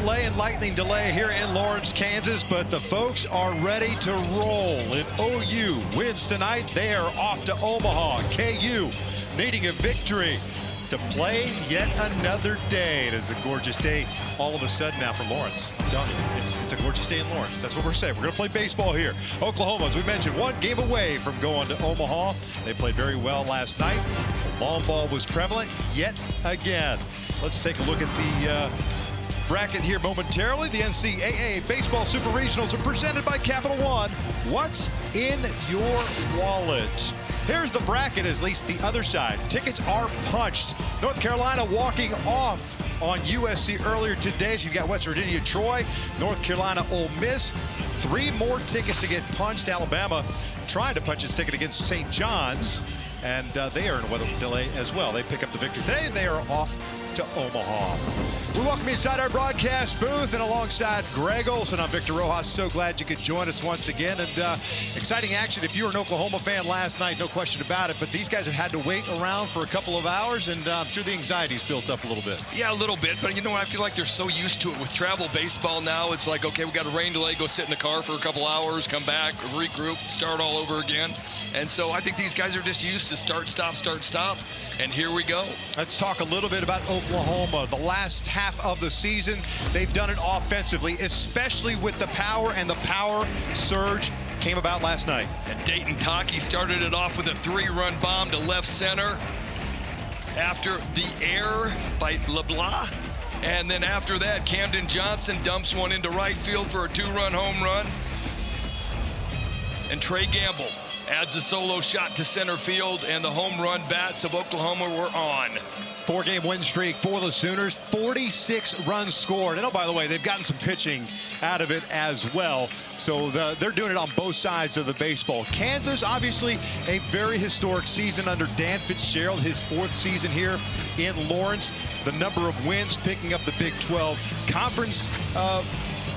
delay and lightning delay here in Lawrence, Kansas, but the folks are ready to roll. If OU wins tonight, they are off to Omaha. KU needing a victory to play yet another day. It is a gorgeous day all of a sudden now for Lawrence. I'm telling you, it's a gorgeous day in Lawrence. That's what we're saying. We're going to play baseball here. Oklahoma, as we mentioned, one game away from going to Omaha. They played very well last night. The long ball was prevalent yet again. Let's take a look at the bracket here momentarily. The NCAA Baseball Super Regionals are presented by Capital One. What's in your wallet? Here's the bracket, at least the other side. Tickets are punched. North Carolina walking off on USC earlier today. So you've got West Virginia, Troy, North Carolina, Ole Miss. 3 more tickets to get punched. Alabama trying to punch its ticket against St. John's, and they are in a weather delay as well. They pick up the victory today, and they are off to Omaha. We welcome you inside our broadcast booth, and alongside Greg Olson, I'm Victor Rojas. So glad you could join us once again. And exciting action. If you were an Oklahoma fan last night, no question about it, but these guys have had to wait around for a couple of hours, and I'm sure the anxiety's built up a little bit. Yeah, a little bit, but you know, I feel like they're so used to it with travel baseball now. It's like, okay, we got a rain delay, go sit in the car for a couple hours, come back, regroup, start all over again. And so I think these guys are just used to start, stop, and here we go. Let's talk a little bit about Oklahoma. The last half of the season, they've done it offensively, especially with the power, and the power surge came about last night. And Dayton Taki started it off with a 3-run bomb to left center after the air by LeBlanc. And then after that, Camden Johnson dumps one into right field for a 2-run home run. And Trey Gamble adds a solo shot to center field, and the home run bats of Oklahoma were on. 4-game win streak for the Sooners, 46 runs scored. And oh, by the way, they've gotten some pitching out of it as well. So they're doing it on both sides of the baseball. Kansas, obviously, a very historic season under Dan Fitzgerald, his 4th season here in Lawrence. The number of wins, picking up the Big 12 Conference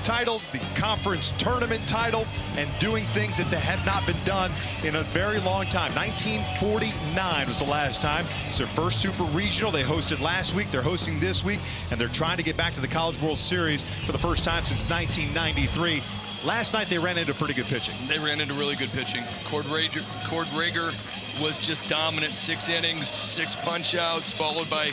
title, the conference tournament title, and doing things that have not been done in a very long time. 1949 was the last time. It's their first Super Regional. They hosted last week. They're hosting this week, and they're trying to get back to the College World Series for the first time since 1993. Last night, they ran into pretty good pitching. They ran into really good pitching. Cord Rager was just dominant. 6 innings, 6 punch-outs, followed by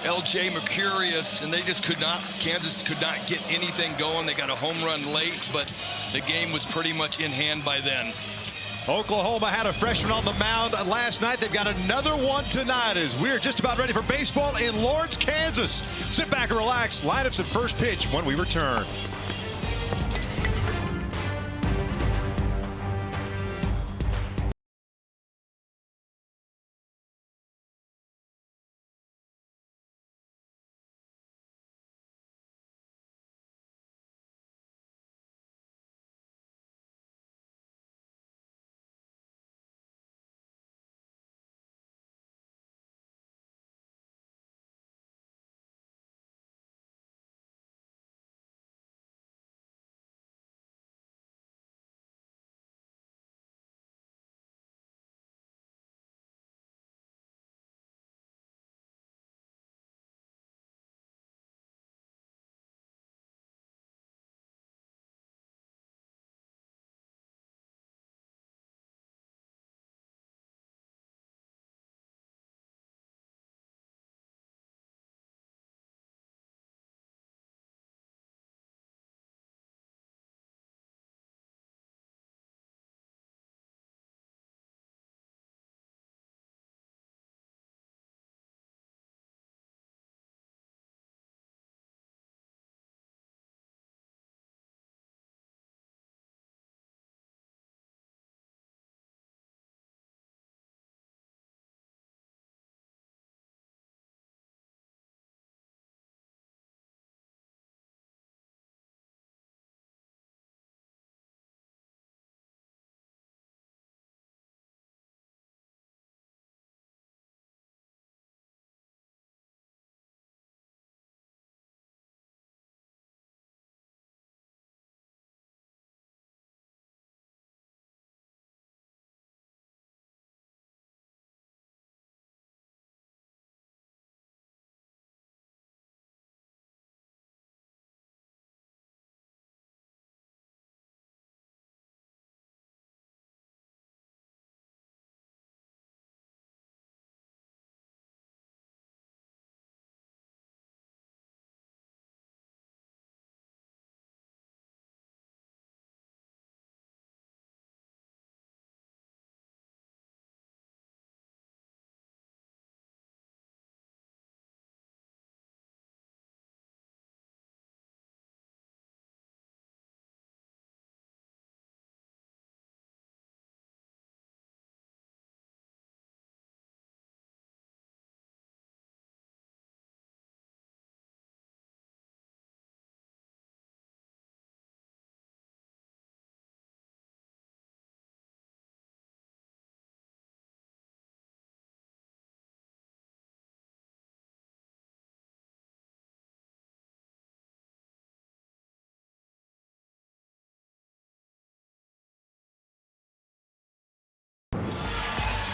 L.J. Mercurius, and they just could not, Kansas could not get anything going. They got a home run late, but the game was pretty much in hand by then. Oklahoma had a freshman on the mound last night. They've got another one tonight as we're just about ready for baseball in Lawrence, Kansas. Sit back and relax. Lineups at first pitch when we return.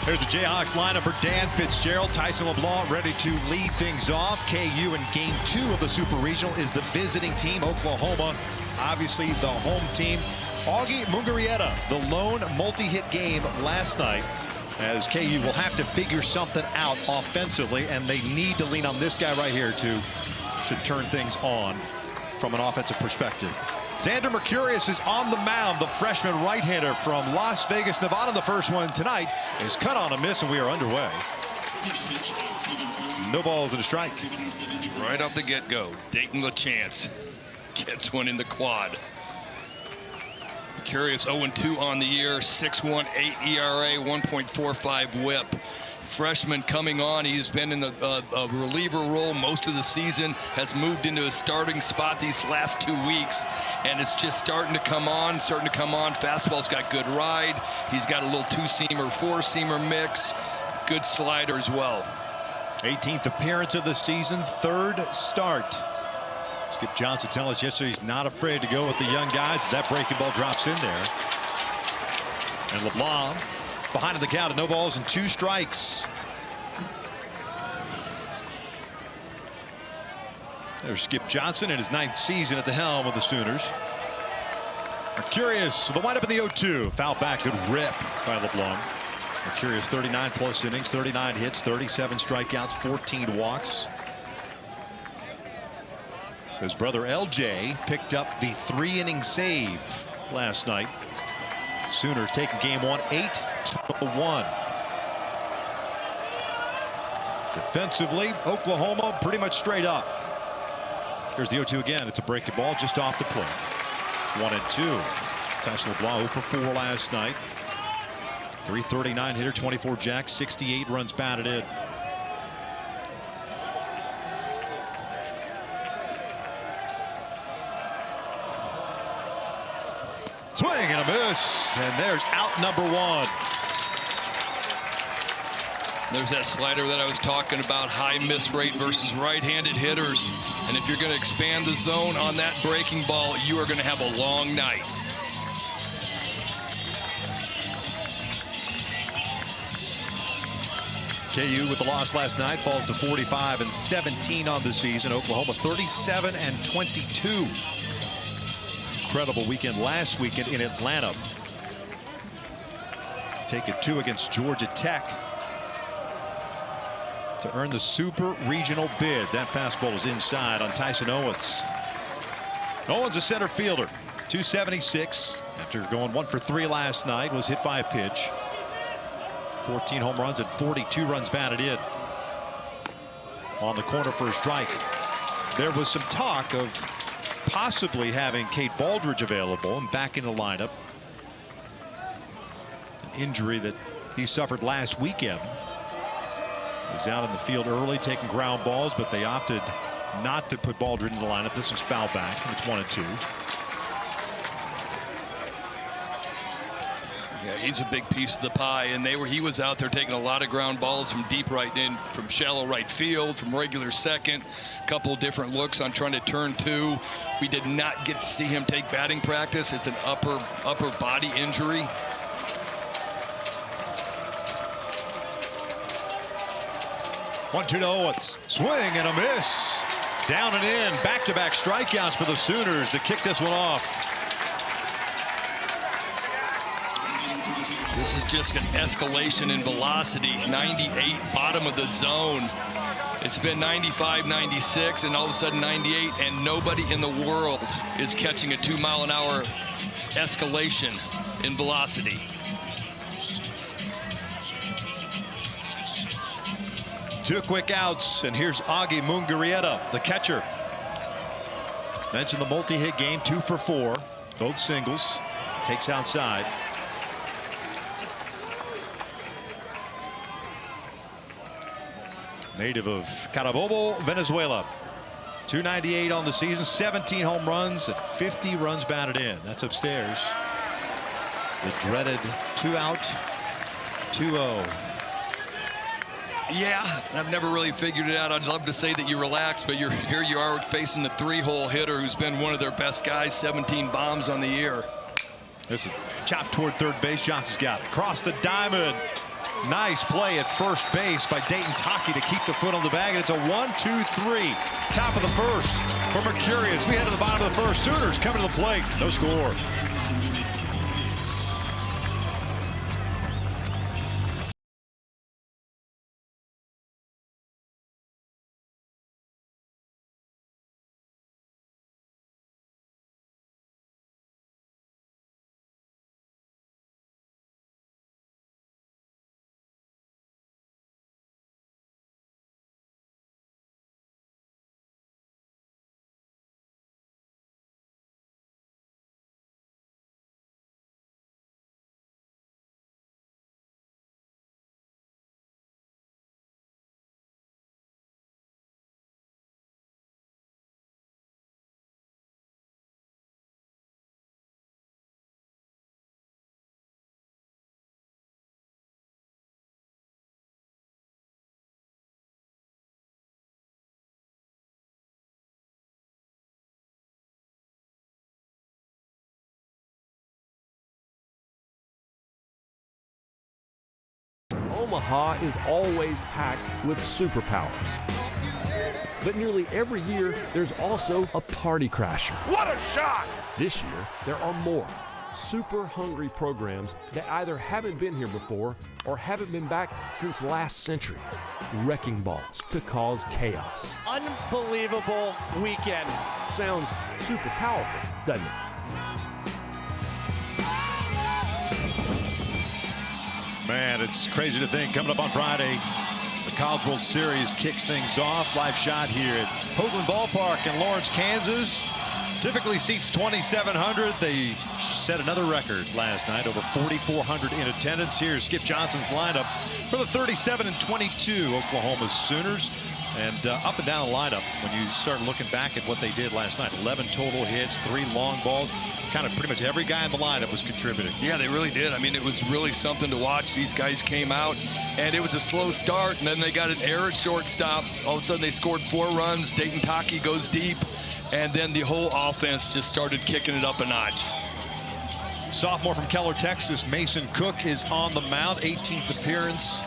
Here's the Jayhawks lineup for Dan Fitzgerald. Tyson LeBlanc ready to lead things off. KU in game 2 of the Super Regional is the visiting team. Oklahoma, obviously the home team. Augie Mungarieta, the lone multi-hit game last night, as KU will have to figure something out offensively, and they need to lean on this guy right here to turn things on from an offensive perspective. Xander Mercurius is on the mound. The freshman right-hander from Las Vegas, Nevada. The first one tonight is cut on a miss, and we are underway. No balls and a strike. Right off the get-go, Dayton LaChance gets one in the quad. Mercurius 0-2 on the year, 6.18 ERA, 1.45 WHIP. Freshman coming on, he's been in the reliever role most of the season, has moved into a starting spot these last 2 weeks, and it's just starting to come on. Fastball's got good ride. He's got a little 2-seamer, 4-seamer mix. Good slider as well. 18th appearance of the season, 3rd start. Skip Johnson telling us yesterday he's not afraid to go with the young guys as that breaking ball drops in there. And LeBlanc behind the count at no balls and 2 strikes. There's Skip Johnson in his 9th season at the helm of the Sooners. Mercurius with the windup in the 0-2. Foul back, good rip by LeBlanc. Mercurius 39 plus innings, 39 hits, 37 strikeouts, 14 walks. His brother LJ picked up the 3-inning save last night. Sooners taking game 1 8-1. Defensively, Oklahoma pretty much straight up. Here's the 0-2 again. It's a breaking ball just off the plate. 1-2. Tyson LeBlanc 0 for 4 last night. 339 hitter, 24 jacks, 68 runs batted in. Swing and a miss, and there's out number 1. There's that slider that I was talking about, high miss rate versus right-handed hitters. And if you're going to expand the zone on that breaking ball, you are going to have a long night. KU with the loss last night falls to 45-17 on the season. Oklahoma 37-22. Incredible weekend last weekend in Atlanta. Take a 2 against Georgia Tech to earn the Super Regional bids. That fastball is inside on Tyson Owens. Owens, a center fielder, 276 after going 1 for 3 last night, was hit by a pitch. 14 home runs and 42 runs batted in. On the corner for a strike. There was some talk of possibly having Cade Baldridge available and back in the lineup. An injury that he suffered last weekend. He was out in the field early taking ground balls, but they opted not to put Baldridge in the lineup. This was foul back. It's 1-2. Yeah, he's a big piece of the pie, and he was out there taking a lot of ground balls from deep right in, from shallow right field, from regular second. A couple of different looks on trying to turn 2. We did not get to see him take batting practice. It's an upper body injury. One, 2 to Owens. Swing and a miss. Down and in. Back-to-back strikeouts for the Sooners to kick this one off. This is just an escalation in velocity. 98, bottom of the zone. It's been 95, 96, and all of a sudden 98, and nobody in the world is catching a 2-mile-an-hour escalation in velocity. Two quick outs, and here's Augie Mungarieta, the catcher. Mentioned the multi-hit game, 2 for 4, both singles. Takes outside. Native of Carabobo, Venezuela. 298 on the season, 17 home runs and 50 runs batted in. That's upstairs. The dreaded 2-out, 2-0. Yeah, I've never really figured it out. I'd love to say that you relax, but here you are facing the 3-hole hitter who's been one of their best guys, 17 bombs on the year. Listen, chop toward third base. Johnson's got it. Across the diamond. Nice play at first base by Dayton Taki to keep the foot on the bag, and it's a 1-2-3. Top of the first for Mercurius. We head to the bottom of the first. Sooners coming to the plate. No score. Omaha is always packed with superpowers. But nearly every year, there's also a party crasher. What a shot! This year, there are more super hungry programs that either haven't been here before or haven't been back since last century. Wrecking balls to cause chaos. Unbelievable weekend. Sounds super powerful, doesn't it? Man, it's crazy to think coming up on Friday, the College World Series kicks things off. Live shot here at Hoagland Ballpark in Lawrence, Kansas. Typically seats 2,700. They set another record last night, over 4,400 in attendance. Here's Skip Johnson's lineup for the 37-22 Oklahoma Sooners. And up and down the lineup, when you start looking back at what they did last night, 11 total hits, 3 long balls. Kind of pretty much every guy in the lineup was contributing. Yeah, they really did. I mean, it was really something to watch. These guys came out, and it was a slow start, and then they got an error at shortstop. All of a sudden, they scored 4 runs. Dayton Taki goes deep, and then the whole offense just started kicking it up a notch. Sophomore from Keller, Texas, Mason Cook is on the mound. 18th appearance,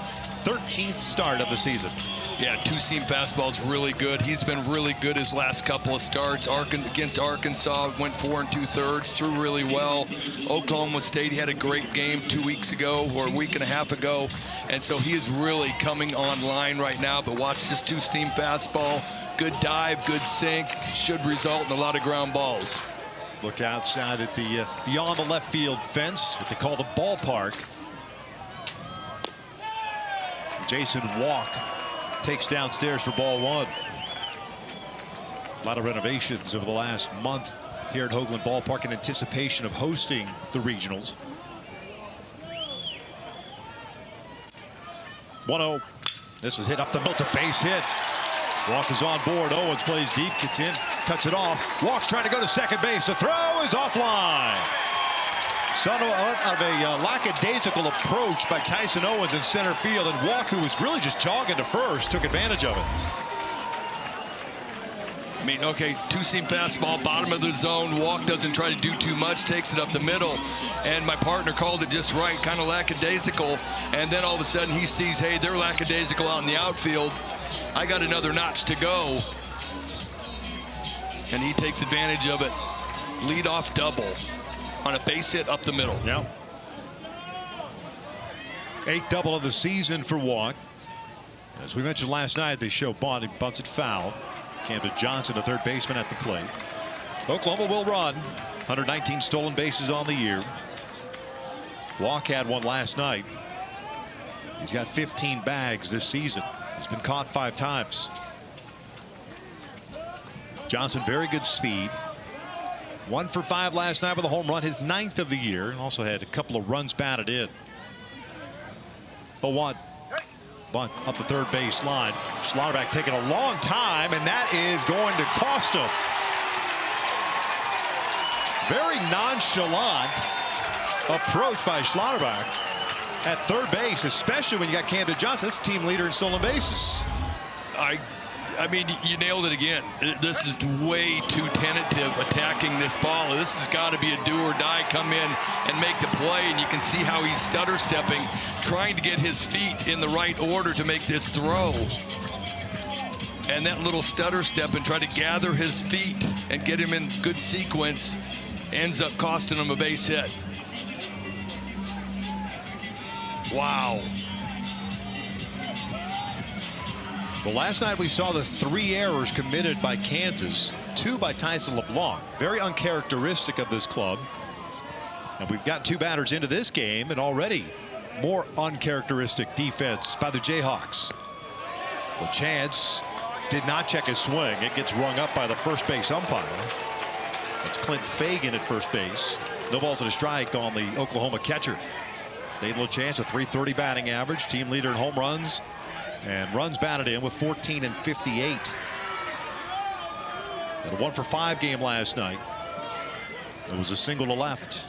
13th start of the season. Yeah, two-seam fastball is really good. He's been really good his last couple of starts. Against Arkansas, went 4 2/3, threw really well. Oklahoma State, he had a great game 2 weeks ago or a week and a half ago. And so he is really coming online right now. But watch this two-seam fastball. Good dive, good sink. Should result in a lot of ground balls. Look outside at the beyond the left field fence, what they call the ballpark. Jason Walk takes downstairs for ball 1. A lot of renovations over the last month here at Hoagland Ballpark in anticipation of hosting the regionals. 1-0. This is hit up the middle. It's a base hit. Walk is on board. Owens plays deep, gets in, cuts it off. Walk's trying to go to second base. The throw is offline. Son of a lackadaisical approach by Tyson Owens in center field, and Walk, who was really just jogging to first, took advantage of it. I mean, okay, two-seam fastball, bottom of the zone. Walk doesn't try to do too much, takes it up the middle. And my partner called it just right, kind of lackadaisical. And then all of a sudden he sees, hey, they're lackadaisical out in the outfield. I got another notch to go. And he takes advantage of it. Lead-off double on a base hit up the middle. Yeah. 8th double of the season for Walk. As we mentioned last night, they show Bond. He bunts it foul. Camden Johnson, a third baseman, at the plate. Oklahoma will run. 119 stolen bases on the year. Walk had one last night. He's got 15 bags this season. He's been caught 5 times. Johnson, very good speed. 1 for 5 last night with a home run, his 9th of the year, and also had a couple of runs batted in. The 1. Bunt up the third base line. Schlotterbeck taking a long time, and that is going to cost him. Very nonchalant approach by Schlotterbeck at third base, especially when you got Camden Johnson. That's team leader in stolen bases. I mean, you nailed it again. This is way too tentative attacking this ball. This has got to be a do or die. Come in and make the play, and you can see how he's stutter stepping, trying to get his feet in the right order to make this throw. And that little stutter step and try to gather his feet and get him in good sequence ends up costing him a base hit. Wow. Well, last night we saw the 3 errors committed by Kansas, 2 by Tyson LeBlanc. Very uncharacteristic of this club. And we've got 2 batters into this game, and already more uncharacteristic defense by the Jayhawks. Well, Chance did not check his swing. It gets rung up by the first base umpire. It's Clint Fagan at first base. No balls and a strike on the Oklahoma catcher. Dane LeChance, a .330 batting average, team leader in home runs, and runs batted in with 14 and 58. Had a 1-for-5 game last night. It was a single to left.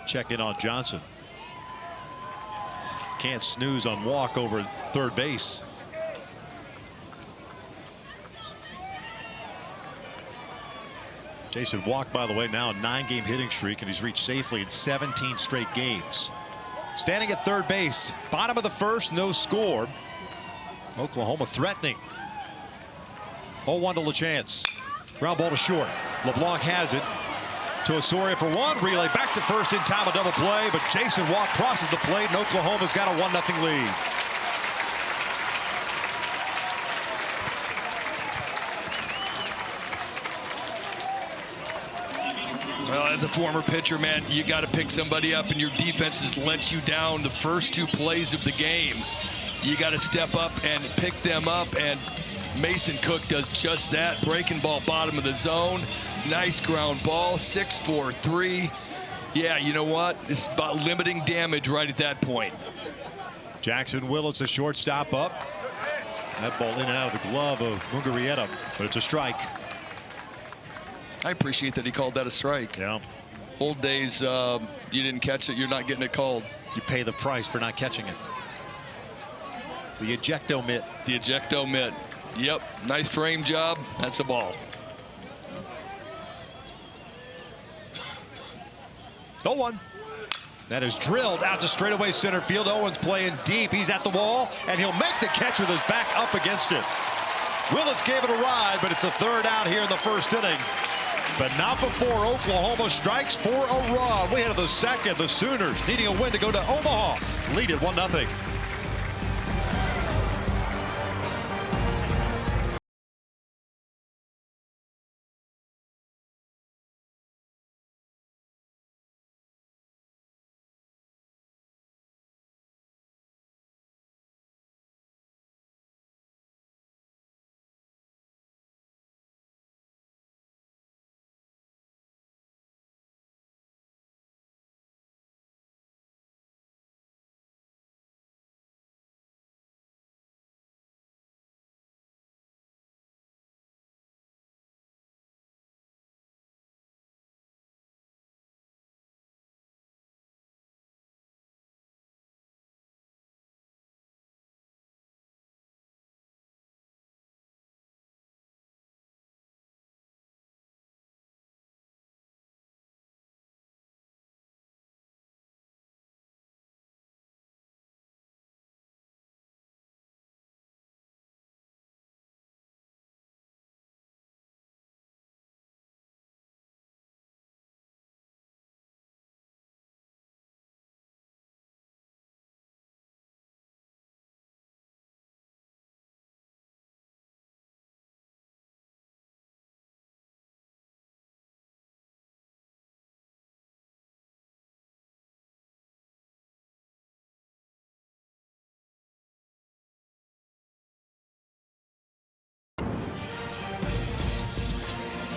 Check in on Johnson. Can't snooze on walk over third base. Jason Walk, by the way, now a 9-game hitting streak, and he's reached safely in 17 straight games. Standing at third base, bottom of the first, no score. Oklahoma threatening. 0-1 to LeChance. Ground ball to short. LeBlanc has it to Osorio for 1. Relay back to first in time, a double play, but Jason Walk crosses the plate, and Oklahoma's got a 1-0 lead. Well, as a former pitcher, man, you got to pick somebody up, and your defense has let you down the first 2 plays of the game. You got to step up and pick them up, and Mason Cook does just that. Breaking ball bottom of the zone. Nice ground ball, 6-4-3. Yeah, you know what? It's about limiting damage right at that point. Jackson Willits, the shortstop, up. That ball in and out of the glove of Mugarieta, but it's a strike. I appreciate that he called that a strike. Yeah. Old days, you didn't catch it, you're not getting it called. You pay the price for not catching it. The ejecto mitt. The ejecto mitt. Yep, nice frame job. That's a ball. 0-1. That is drilled out to straightaway center field. Owens playing deep. He's at the wall, and he'll make the catch with his back up against it. Willits gave it a ride, but it's a third out here in the first inning. But not before Oklahoma strikes for a run. We head to the second. The Sooners needing a win to go to Omaha. Lead it 1-0.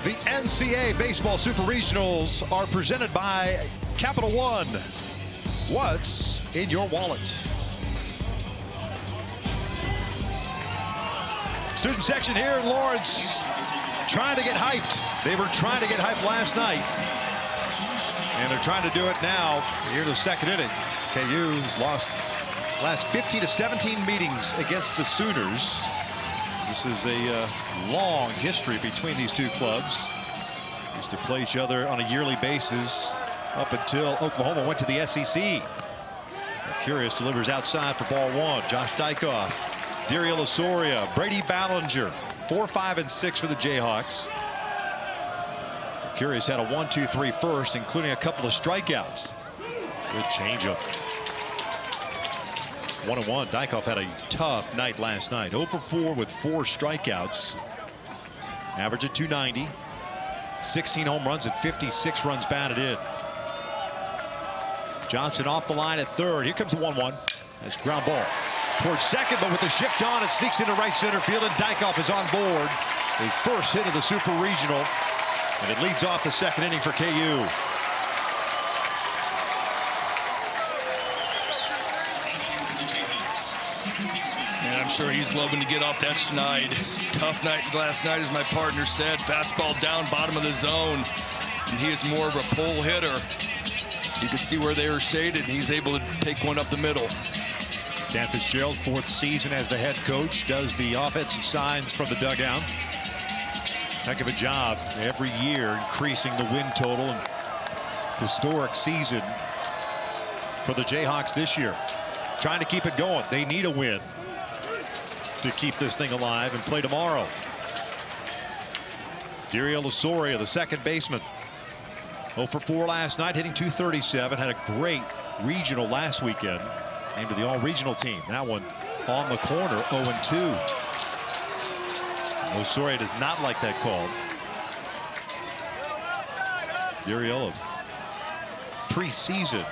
The NCAA Baseball Super Regionals are presented by Capital One. What's in your wallet? Student section here in Lawrence trying to get hyped. They were trying to get hyped last night, and they're trying to do it now here in the second inning. KU's lost Last 15 to 17 meetings against the Sooners. This is a long history between these two clubs. Used to play each other on a yearly basis up until Oklahoma went to the SEC. Mercurius delivers outside for ball one. Josh Dykoff, Diriel Osorio, Brady Ballinger. 4, 5, and 6 for the Jayhawks. Mercurius had a 1-2-3 first, including a couple of strikeouts. Good changeup. 1-1. Dykoff had a tough night last night. 0 for 4 with 4 strikeouts. Average of 290. 16 home runs and 56 runs batted in. Johnson off the line at third. Here comes the 1-1. That's ground ball towards second, but with the shift on, it sneaks into right center field, and Dykoff is on board. His first hit of the Super Regional, and it leads off the second inning for KU. And I'm sure he's loving to get off that schneid. Tough night last night, as my partner said. Fastball down, bottom of the zone. And he is more of a pull hitter. You can see where they were shaded, and he's able to take one up the middle. Dan Fitzgerald, 4th season as the head coach, does the offensive signs from the dugout. Heck of a job every year increasing the win total. And historic season for the Jayhawks this year. Trying to keep it going. They need a win to keep this thing alive and play tomorrow. Diriel Osorio, the second baseman. 0 for 4 last night, hitting .237. Had a great regional last weekend. Named to the all-regional team. That one on the corner, 0-2. Osorio does not like that call. Diriel, preseason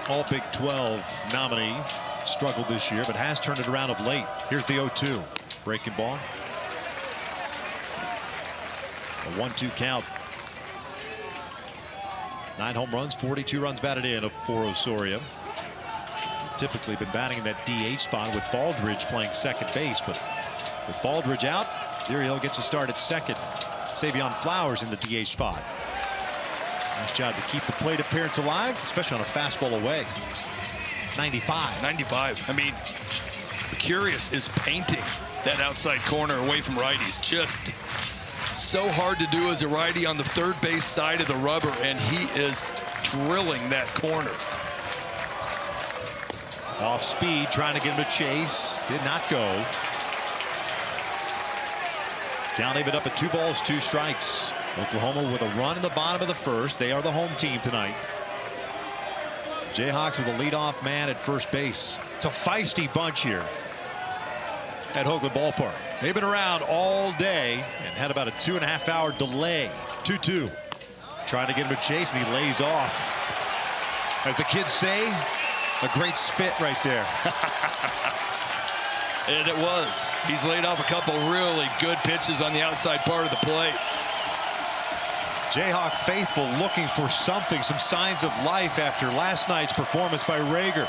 All Big 12 nominee, struggled this year, but has turned it around of late. Here's the 0-2. Breaking ball. A 1-2 count. 9 home runs, 42 runs batted in for Osorio. Typically been batting in that DH spot with Baldridge playing second base, but with Baldridge out, Diriel gets a start at second. Savion Flowers in the DH spot. Nice job to keep the plate appearance alive, especially on a fastball away. 95. 95. I mean, Mercurius is painting that outside corner away from righties. Just so hard to do as a righty on the third base side of the rubber, and he is drilling that corner. Off speed, trying to get him to chase. Did not go. Down, leave it up at 2 balls, 2 strikes. Oklahoma with a run in the bottom of the first. They are the home team tonight. Jayhawks with a leadoff man at first base. It's a feisty bunch here at Hoagland Ballpark. They've been around all day and had about a 2.5-hour delay. 2-2. Trying to get him to chase, and he lays off. As the kids say, a great spit right there. And it was. He's laid off a couple really good pitches on the outside part of the plate. Jayhawk faithful looking for something, some signs of life after last night's performance by Rager.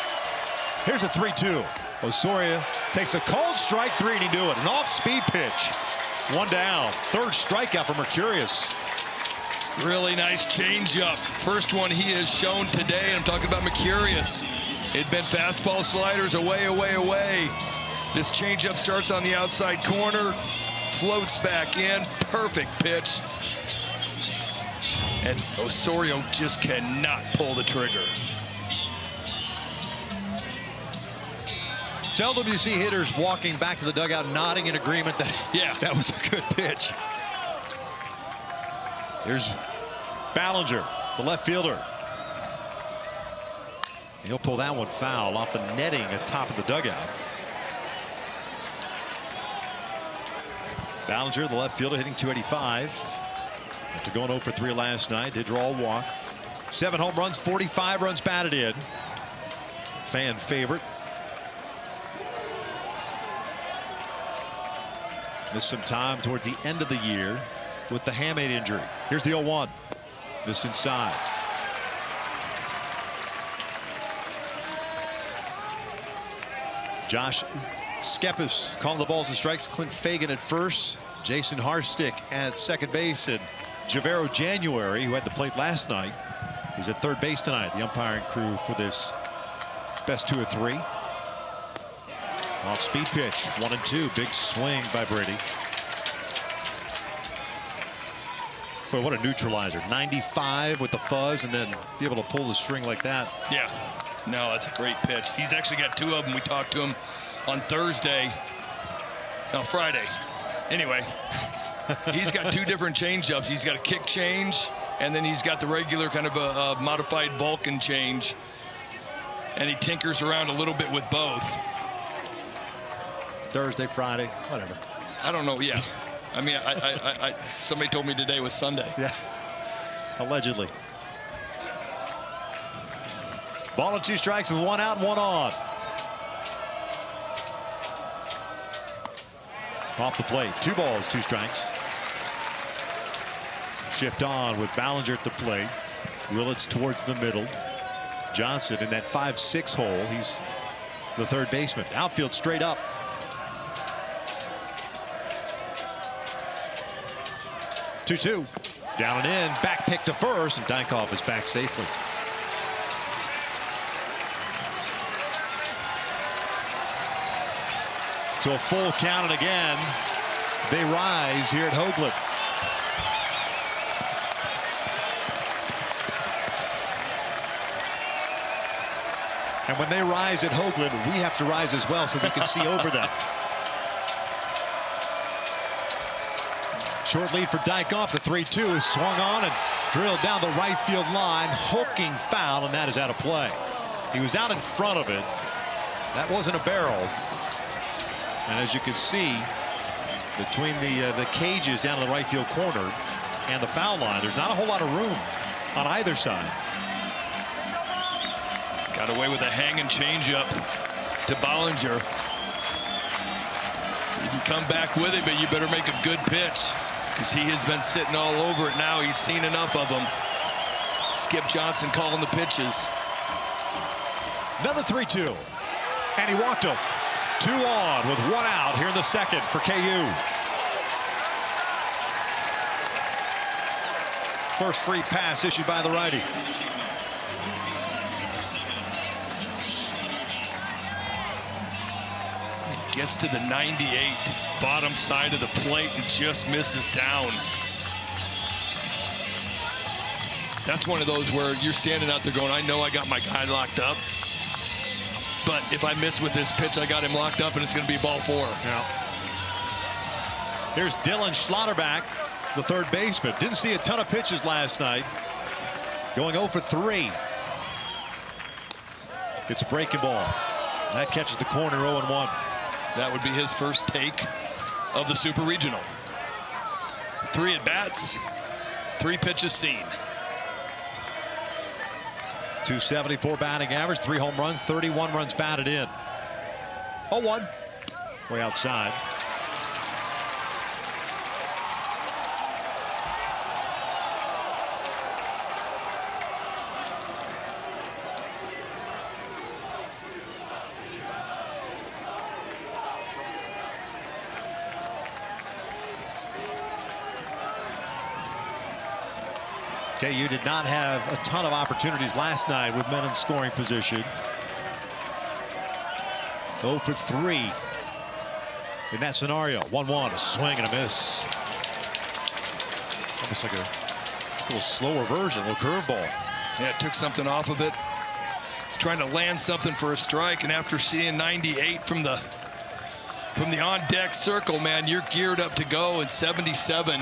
Here's a 3-2. Osorio takes a cold strike, 3, and he do it. An off-speed pitch. 1 down. 3rd strikeout for Mercurius. Really nice changeup. First one he has shown today. I'm talking about Mercurius. It'd been fastball sliders away, away, away. This changeup starts on the outside corner, floats back in. Perfect pitch. And Osorio just cannot pull the trigger. Seldom you see hitters walking back to the dugout nodding in agreement that, yeah, that was a good pitch. Here's Ballinger, the left fielder. He'll pull that one foul off the netting at top of the dugout. Ballinger, the left fielder, hitting .285. After going 0 for 3 last night, did draw a walk. 7 home runs, 45 runs batted in. Fan favorite. Missed some time toward the end of the year with the hamate injury. Here's the 0-1. Missed inside. Josh Skepis calling the balls and strikes. Clint Fagan at first. Jason Harstick at second base. And Javero January, who had the plate last night, is at third base tonight. The umpiring crew for this best 2 of 3. Off speed pitch, 1-2. Big swing by Brady. Boy, what a neutralizer. 95 with the fuzz, and then be able to pull the string like that. Yeah. No, that's a great pitch. He's actually got 2 of them. We talked to him on Thursday. No, Friday. Anyway, he's got 2 different changeups. He's got a kick change, and then he's got the regular kind of a modified Vulcan change. And he tinkers around a little bit with both. Thursday, Friday, whatever. I don't know. Yeah. I mean, somebody told me today was Sunday. Yeah. Allegedly. Ball and 2 strikes with 1 out and 1 on. Off the plate. 2 balls, 2 strikes. Shift on with Ballinger at the plate. Willits towards the middle. Johnson in that 5-6 hole. He's the third baseman. Outfield straight up. 2-2. Down and in. Back pick to first, and Dykhoff is back safely. To a full count, and again, they rise here at Hoagland. And when they rise at Hoagland, we have to rise as well so we can see over them. Short lead for Dykhoff. The 3-2 is swung on and drilled down the right field line. Hooking foul, and that is out of play. He was out in front of it. That wasn't a barrel. And as you can see, between the cages down in the right field corner and the foul line, there's not a whole lot of room on either side. Got away with a hanging changeup to Ballinger. You can come back with it, but you better make a good pitch, because he has been sitting all over it now. He's seen enough of them. Skip Johnson calling the pitches. Another 3-2. And he walked him. 2 on with 1 out here in the second for KU. First free pass issued by the righty. Gets to the 98, bottom side of the plate, and just misses down. That's one of those where you're standing out there going, I know I got my guy locked up, but if I miss with this pitch, I got him locked up, and it's going to be ball 4. Yeah. Here's Dylan Schlotterback, the third baseman. Didn't see a ton of pitches last night. Going 0 for 3. It's a breaking ball. That catches the corner. 0-1. That would be his first take of the Super Regional. 3 at-bats, 3 pitches seen. 274 batting average, 3 home runs, 31 runs batted in. 0-1. Way outside. KU did not have a ton of opportunities last night with men in scoring position. 0 for 3 in that scenario. 1-1, a swing and a miss. Almost like a little slower version, a little curveball. Yeah, it took something off of it. He's trying to land something for a strike, and after seeing 98 from the on-deck circle, man, you're geared up to go, and 77,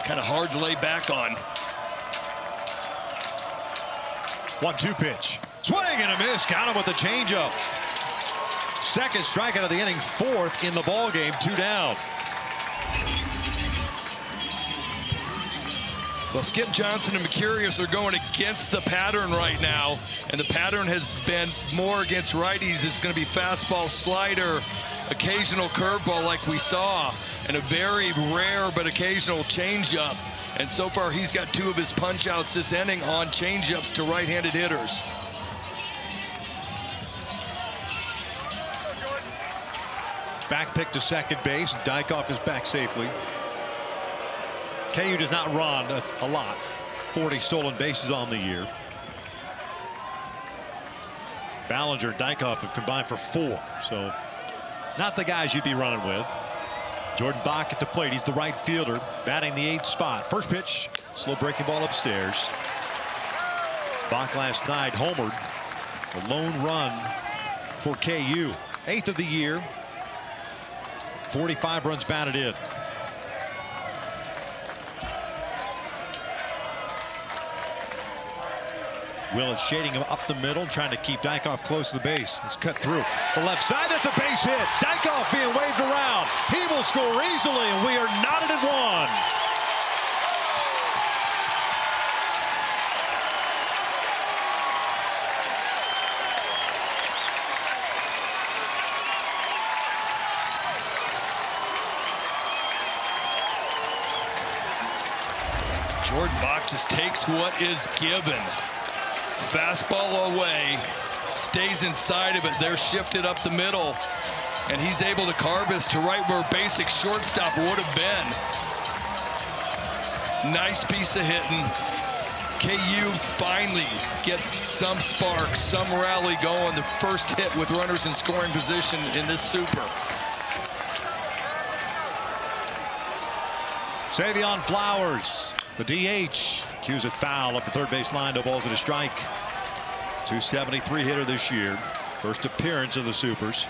kind of hard to lay back on. 1-2 pitch. Swing and a miss. Got him with the changeup. Second strikeout of the inning, 4th in the ball game. 2 down. Well, Skip Johnson and Mercurius are going against the pattern right now, and the pattern has been more against righties. It's going to be fastball, slider, occasional curveball like we saw, and a very rare but occasional changeup. And so far, he's got 2 of his punch-outs this inning on changeups to right-handed hitters. Back pick to second base. Dykhoff is back safely. KU does not run a lot. 40 stolen bases on the year. Ballinger and Dykhoff have combined for 4. So not the guys you'd be running with. Jordan Bach at the plate. He's the right fielder, batting the 8th spot. First pitch, slow breaking ball upstairs. Bach last night homered. A lone run for KU. 8th of the year. 45 runs batted in. Willett shading him up the middle, trying to keep Dykhoff close to the base. It's cut through the left side. That's a base hit. Dykhoff being waved around. He will score easily, and we are knotted at 1. Jordan Bach just takes what is given. Fastball away, stays inside of it. They're shifted up the middle, and he's able to carve us to right where basic shortstop would have been. Nice piece of hitting. KU finally gets some spark, some rally going. The first hit with runners in scoring position in this super. Savion Flowers, the DH, cues it foul up the third base line. No balls and a strike. 273 hitter this year. First appearance of the Supers.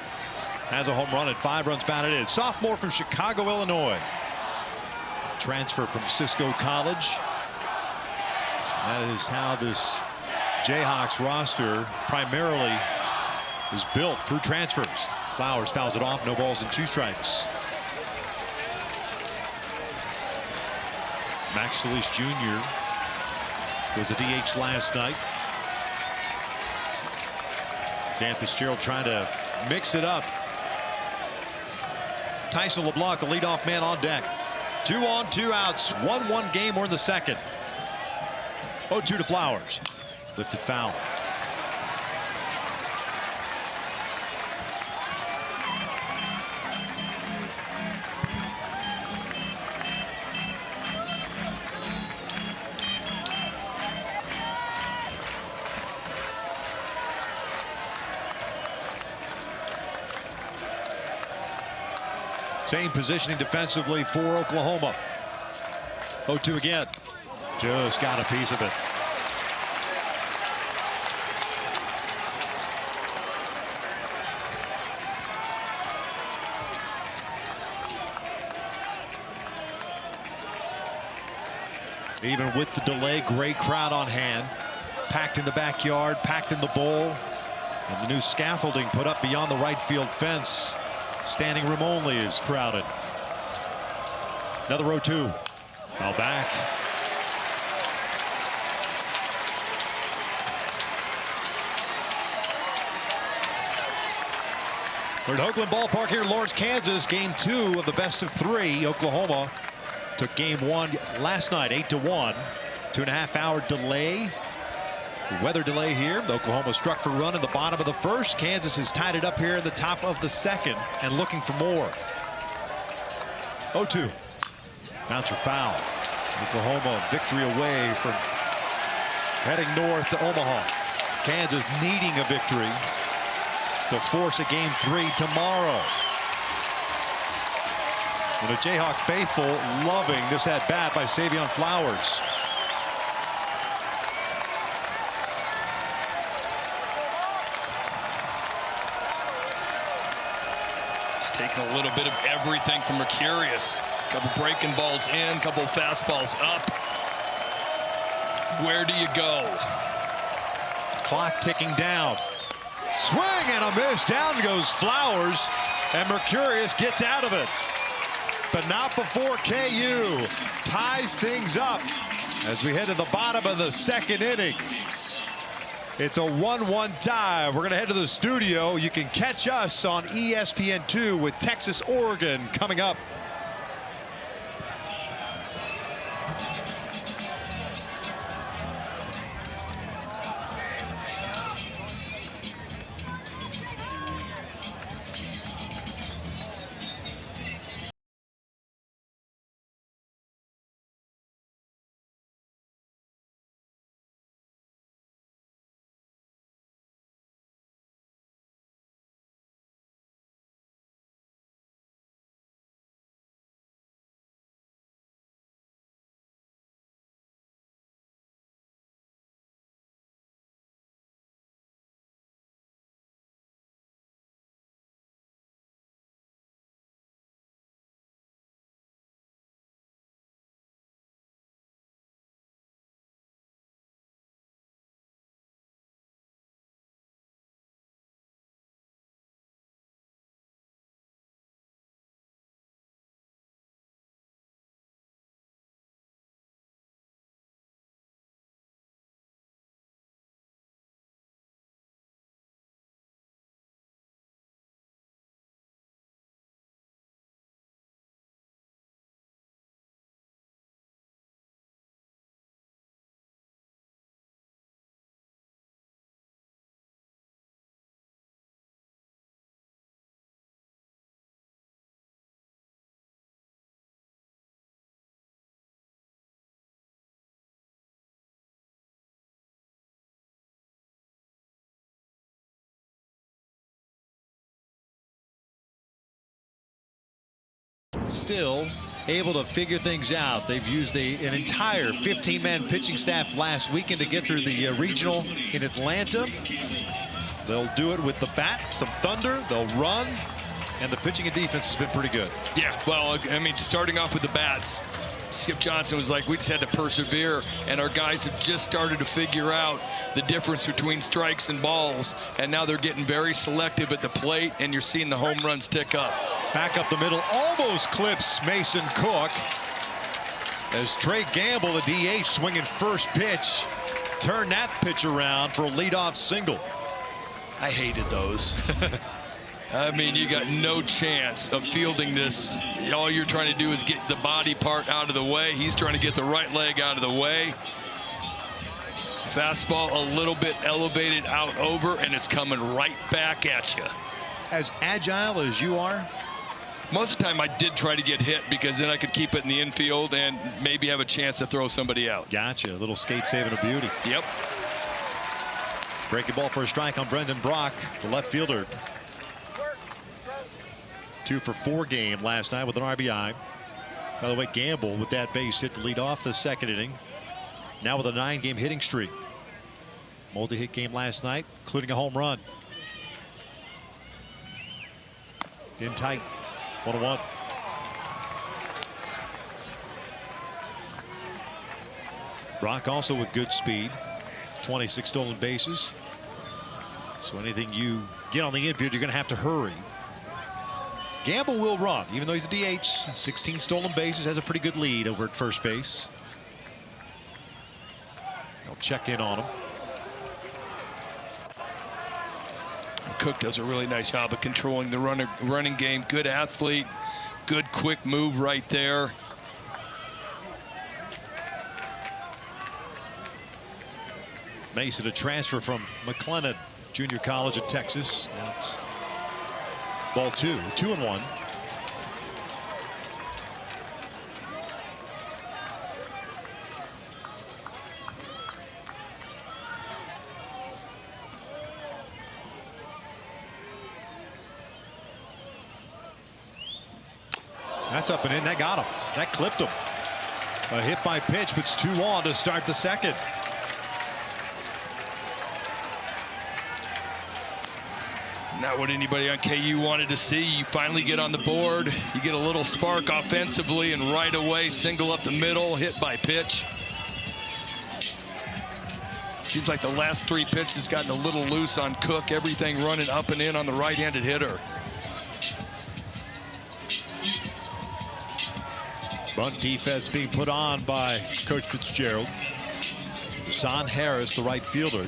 Has a home run and 5 runs batted in. Sophomore from Chicago, Illinois. Transfer from Cisco College. That is how this Jayhawks roster primarily is built, through transfers. Flowers fouls it off. No balls and 2 strikes. Max Solis Jr. was a DH last night. Dan Fitzgerald trying to mix it up. Tyson LeBlanc, the leadoff man, on deck. 2 on, 2 outs. 1-1 game. We're in the second. 0-2 to Flowers. Lifted foul. Same positioning defensively for Oklahoma. 0-2 again. Just got a piece of it. Even with the delay, great crowd on hand. Packed in the backyard, packed in the bowl. And the new scaffolding put up beyond the right field fence. Standing room only is crowded. Another 0-2. Foul back. We're at Hoagland Ballpark here in Lawrence, Kansas. Game 2 of the best of 3. Oklahoma took game 1 last night, 8-1. 2.5-hour delay. Weather delay here. Oklahoma struck for a run in the bottom of the first. Kansas has tied it up here in the top of the second and looking for more. 0-2. Bouncer foul. Oklahoma victory away from heading north to Omaha. Kansas needing a victory to force a game 3 tomorrow. And the Jayhawk faithful loving this at bat by Savion Flowers. Taking a little bit of everything from Mercurius. Couple breaking balls in, couple fastballs up. Where do you go? Clock ticking down. Swing and a miss. Down goes Flowers, and Mercurius gets out of it. But not before KU ties things up as we head to the bottom of the second inning. It's a 1-1 tie. We're going to head to the studio. You can catch us on ESPN2 with Texas, Oregon coming up. still able to figure things out. They've used an entire 15-man pitching staff last weekend to get through the regional in Atlanta. They'll do it with the bat, some thunder, they'll run, and the pitching and defense has been pretty good. Yeah, well, I mean, starting off with the bats, Skip Johnson was like, we just had to persevere, and our guys have just started to figure out the difference between strikes and balls, and now they're getting very selective at the plate, and you're seeing the home runs tick up. Back up the middle, almost clips Mason Cook as Trey Gamble, the DH, swinging first pitch, turned that pitch around for a leadoff single. I hated those. I mean, you got no chance of fielding this. All you're trying to do is get the body part out of the way. He's trying to get the right leg out of the way. Fastball a little bit elevated out over, and it's coming right back at you. As agile as you are? Most of the time I did try to get hit because then I could keep it in the infield and maybe have a chance to throw somebody out. Gotcha. A little skate saving a beauty. Yep. Breaking ball for a strike on Brendan Brock, the left fielder. 2 for 4 game last night with an RBI. By the way, Gamble with that base hit to lead off the second inning. Now with a 9-game hitting streak. Multi-hit game last night, including a home run. In tight, 1-1. Brock also with good speed. 26 stolen bases. So anything you get on the infield, you're going to have to hurry. Gamble will run, even though he's a DH. 16 stolen bases, has a pretty good lead over at first base. They'll check in on him. Cook does a really nice job of controlling the running game. Good athlete, good quick move right there. Mason, a transfer from McLennan Junior College in Texas. That's ball 2, 2-1. That's up and in. That got him. That clipped him. A hit by pitch, puts 2 on to start the second. Not what anybody on KU wanted to see. You finally get on the board. You get a little spark offensively, and right away, single up the middle, hit by pitch. Seems like the last 3 pitches gotten a little loose on Cook. Everything running up and in on the right-handed hitter. Bunt defense being put on by Coach Fitzgerald. Son Harris, the right fielder.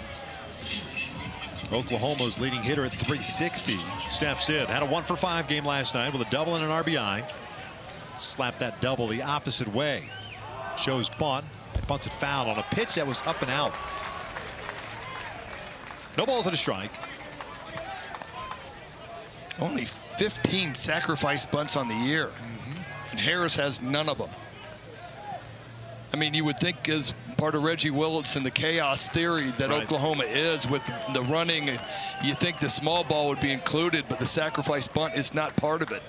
Oklahoma's leading hitter at 360 steps in. Had a 1 for 5 game last night with a double and an RBI. Slapped that double the opposite way. Shows bunt. Bunts it foul on a pitch that was up and out. No balls and a strike. Only 15 sacrifice bunts on the year. And Harris has none of them. I mean, you would think as part of Reggie Willits and the chaos theory that right. Oklahoma is with the running, you think the small ball would be included, but the sacrifice bunt is not part of it.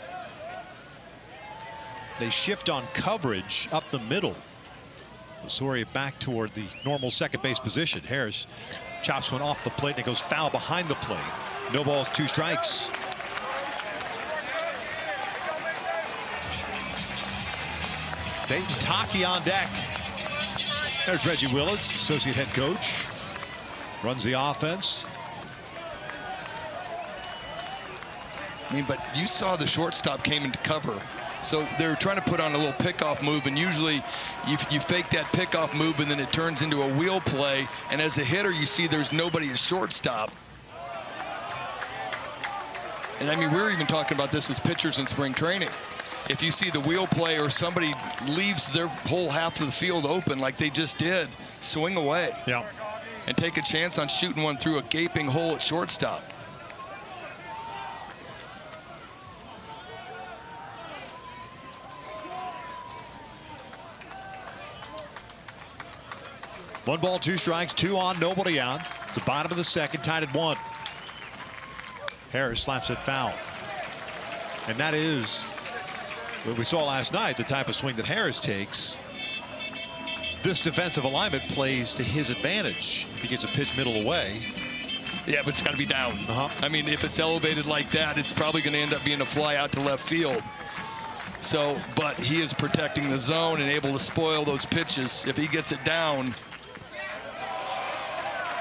They shift on coverage up the middle. Osorio back toward the normal second base position. Harris chops one off the plate and it goes foul behind the plate. No balls, 2 strikes. Dayton Taki on deck. There's Reggie Willits, associate head coach. Runs the offense. I mean, but you saw the shortstop came into cover. So they're trying to put on a little pickoff move, and usually you fake that pickoff move and then it turns into a wheel play. And as a hitter, you see there's nobody at shortstop. And I mean, we're even talking about this as pitchers in spring training. If you see the wheel play or somebody leaves their whole half of the field open like they just did, swing away. Yeah. And take a chance on shooting one through a gaping hole at shortstop. One ball, 2 strikes, 2 on, nobody out. It's the bottom of the second, tied at 1. Harris slaps it foul. And that is But we saw last night the type of swing that Harris takes. This defensive alignment plays to his advantage. If he gets a pitch middle away. Yeah, but it's got to be down. I mean, if it's elevated like that, it's probably going to end up being a fly out to left field. So, but he is protecting the zone and able to spoil those pitches. If he gets it down,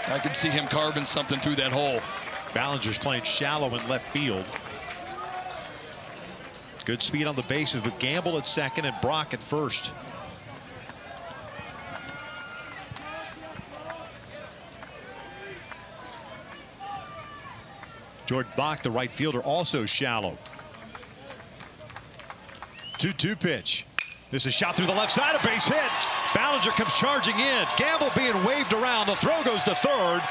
I can see him carving something through that hole. Ballinger's playing shallow in left field. Good speed on the bases with Gamble at second and Brock at first. Jordan Bach, the right fielder, also shallow. 2-2 pitch. This is shot through the left side, a base hit. Ballinger comes charging in. Gamble being waved around. The throw goes to third.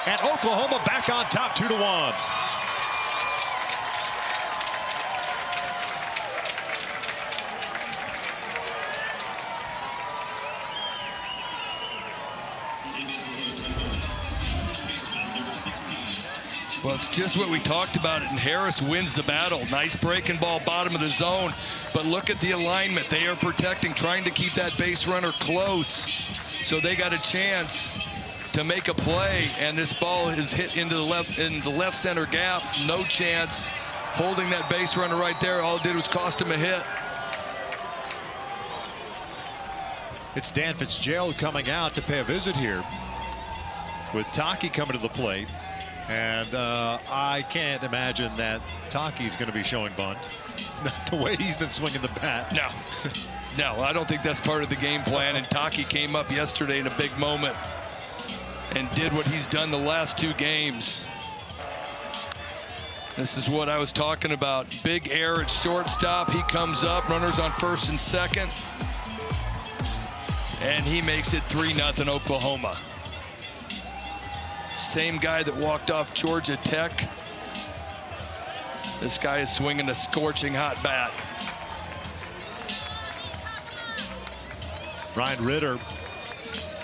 And Oklahoma back on top 2-1. Well, it's just what we talked about, and Harris wins the battle. Nice breaking ball, bottom of the zone. But look at the alignment. They are protecting, trying to keep that base runner close. So they got a chance to make a play, and this ball is hit into the left center gap. No chance. Holding that base runner right there, all it did was cost him a hit. It's Dan Fitzgerald coming out to pay a visit here with Taki coming to the plate. And I can't imagine that Taki's going to be showing bunt. Not the way he's been swinging the bat. No. No, I don't think that's part of the game plan. And Taki came up yesterday in a big moment and did what he's done the last 2 games. This is what I was talking about. Big air at shortstop. He comes up, runners on first and second. And he makes it 3-0 Oklahoma. Same guy that walked off Georgia Tech. This guy is swinging a scorching hot bat. Ryan Ritter,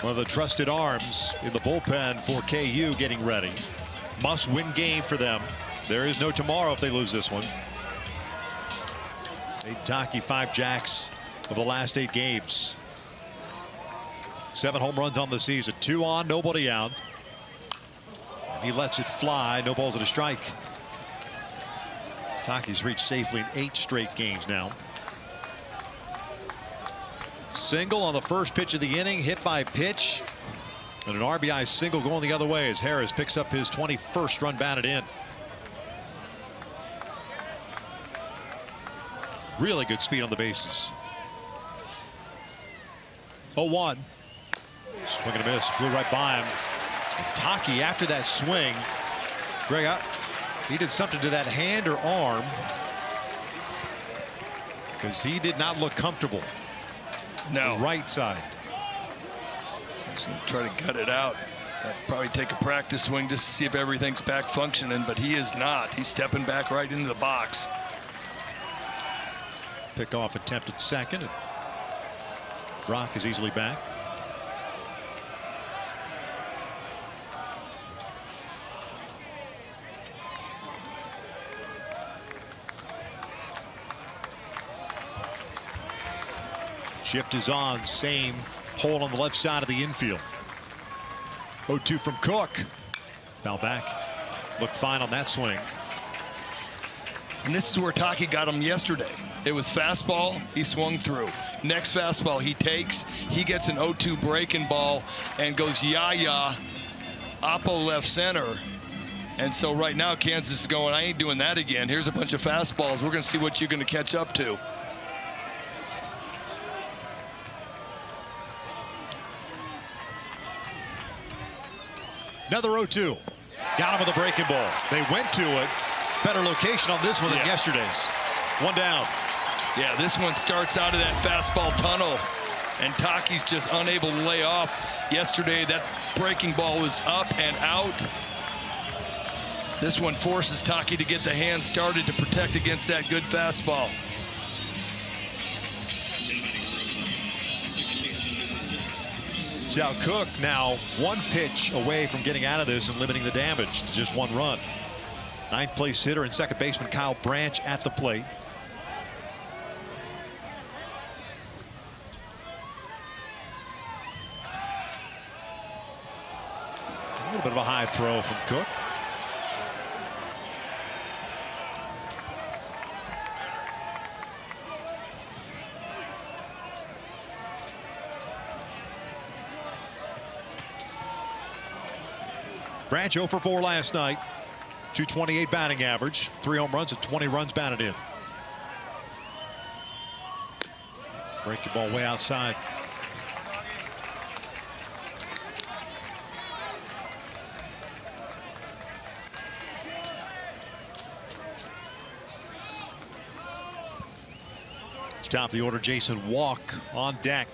one of the trusted arms in the bullpen for KU, getting ready. Must-win game for them. There is no tomorrow if they lose this one. Taki 5 jacks of the last 8 games. 7 home runs on the season. 2 on, nobody out. He lets it fly. No balls and a strike. Taki's reached safely in 8 straight games now. Single on the first pitch of the inning, hit by pitch. And an RBI single going the other way as Harris picks up his 21st run batted in. Really good speed on the bases. 0-1. Swing and a miss. Blew right by him. Taki, after that swing, Greg, he did something to that hand or arm because he did not look comfortable. No. The right side. He's going to try to gut it out. Probably take a practice swing just to see if everything's back functioning, but he is not. He's stepping back right into the box. Pickoff attempt at second. And Brock is easily back. Shift is on. Same hole on the left side of the infield. 0-2 from Cook. Foul back. Looked fine on that swing. And this is where Taki got him yesterday. It was fastball, he swung through. Next fastball he takes, he gets an 0-2 breaking ball and goes yah-yah, oppo left center. And so right now Kansas is going, I ain't doing that again. Here's a bunch of fastballs. We're going to see what you're going to catch up to. Another 0-2. Got him with a breaking ball. They went to it. Better location on this one than yesterday's. 1 down. Yeah, this one starts out of that fastball tunnel, and Taki's just unable to lay off. Yesterday, that breaking ball was up and out. This one forces Taki to get the hand started to protect against that good fastball. Now Cook now 1 pitch away from getting out of this and limiting the damage to just 1 run. 9th place hitter and second baseman Kyle Branch at the plate. bit of a high throw from Cook. Branch 0 for 4 last night. 228 batting average, 3 home runs and 20 runs batted in. Break your ball way outside. Top of the order, Jason Walk on deck.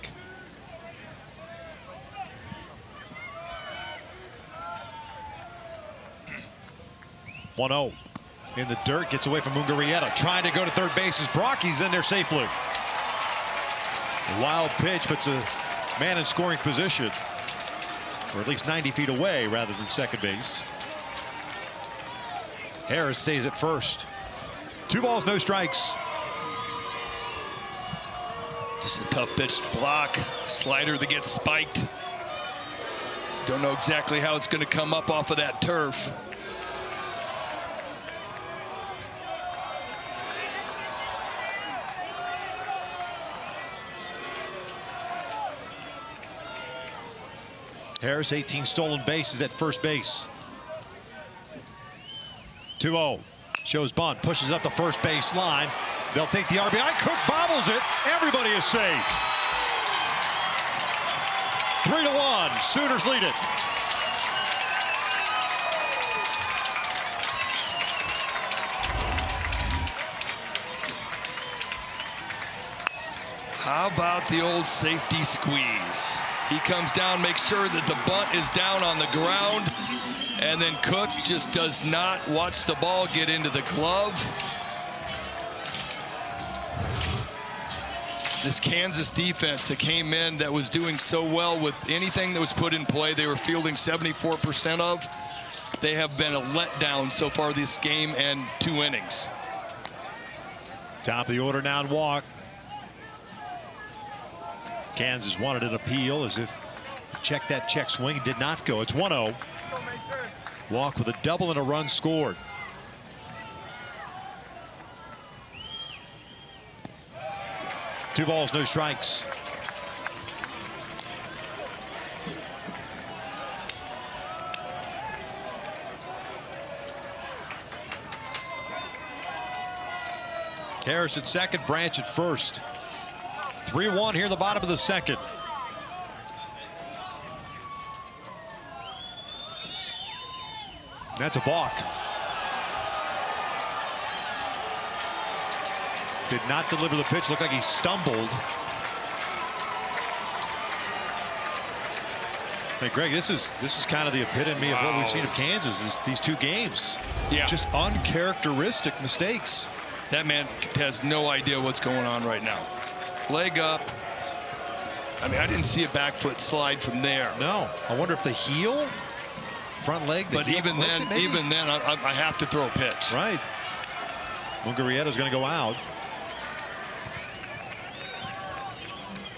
(1-0) in the dirt, gets away from Mungarieta, trying to go to third base as Brocky's in there safely. A wild pitch puts a man in scoring position, or at least 90 feet away rather than second base. Harris stays at first. 2 balls, no strikes. Just a tough pitch to block. Slider that gets spiked. Don't know exactly how it's going to come up off of that turf. Harris, 18 stolen bases at first base. 2-0. Shows bunt, pushes up the first base line. They'll take the RBI. Cook bobbles it. Everybody is safe. 3-1. Sooners lead it. How about the old safety squeeze? He comes down, makes sure that the bunt is down on the ground, and then Cook just does not watch the ball get into the glove. This Kansas defense that came in that was doing so well with anything that was put in play, they were fielding 74% of. They have been a letdown so far this game and 2 innings. Top of the order now, and Walk. Kansas wanted an appeal as if check that check swing. Did not go. It's 1-0. Walk with a double and a run scored. Two balls, no strikes. Harris at second, Branch at first. 3-1 here in the bottom of the second. That's a balk. Did not deliver the pitch. Looked like he stumbled. Hey, Greg, this is kind of the epitome of what we've seen of Kansas is these 2 games. Yeah. Just uncharacteristic mistakes. That man has no idea what's going on right now. Leg up. I mean, I didn't see a back foot slide from there. No. I wonder if the heel, front leg. But even then, I have to throw a pitch. Right. Mungarieta's going to go out.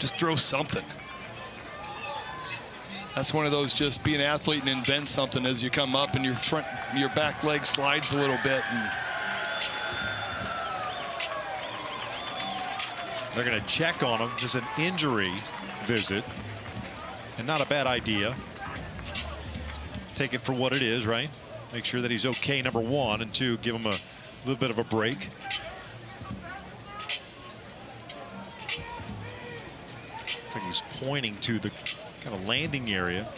Just throw something. That's one of those, just be an athlete and invent something as you come up and your back leg slides a little bit. And they're going to check on him. Just an injury visit. And not a bad idea. Take it for what it is, right? Make sure that he's okay, number 1, and 2, give him a little bit of a break. I think he's pointing to the kind of landing area.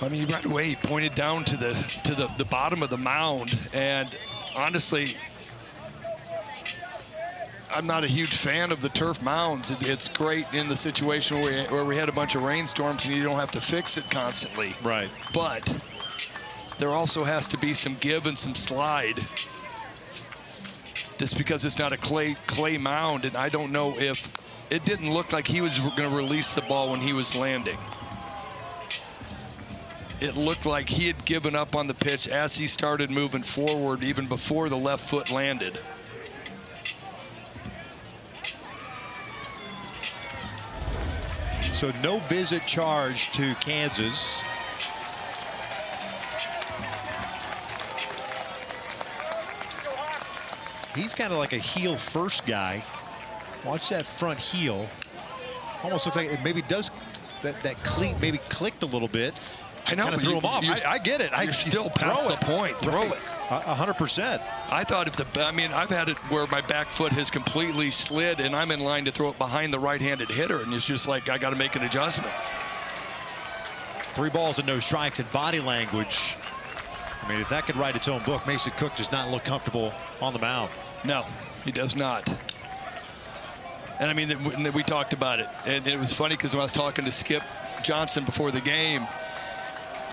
I mean, right away he pointed down to the bottom of the mound, and honestly, I'm not a huge fan of the turf mounds. It's great in the situation where we had a bunch of rainstorms and you don't have to fix it constantly. Right. But there also has to be some give and some slide. Just because it's not a clay mound, and I don't know if it didn't look like he was going to release the ball when he was landing. it looked like he had given up on the pitch as he started moving forward, even before the left foot landed. So no visit charge to Kansas. He's kind of like a heel first guy. Watch that front heel. Almost looks like it maybe does that cleat maybe clicked a little bit. I know, kind of threw him off. I get it. You're still past the point. Throw it. 100%. I thought I've had it where my back foot has completely slid and I'm in line to throw it behind the right-handed hitter, and it's just like I got to make an adjustment. 3 balls and no strikes in body language. I mean, if that could write its own book, Mason Cook does not look comfortable on the mound. No, he does not. And I mean, we talked about it, and it was funny because when I was talking to Skip Johnson before the game,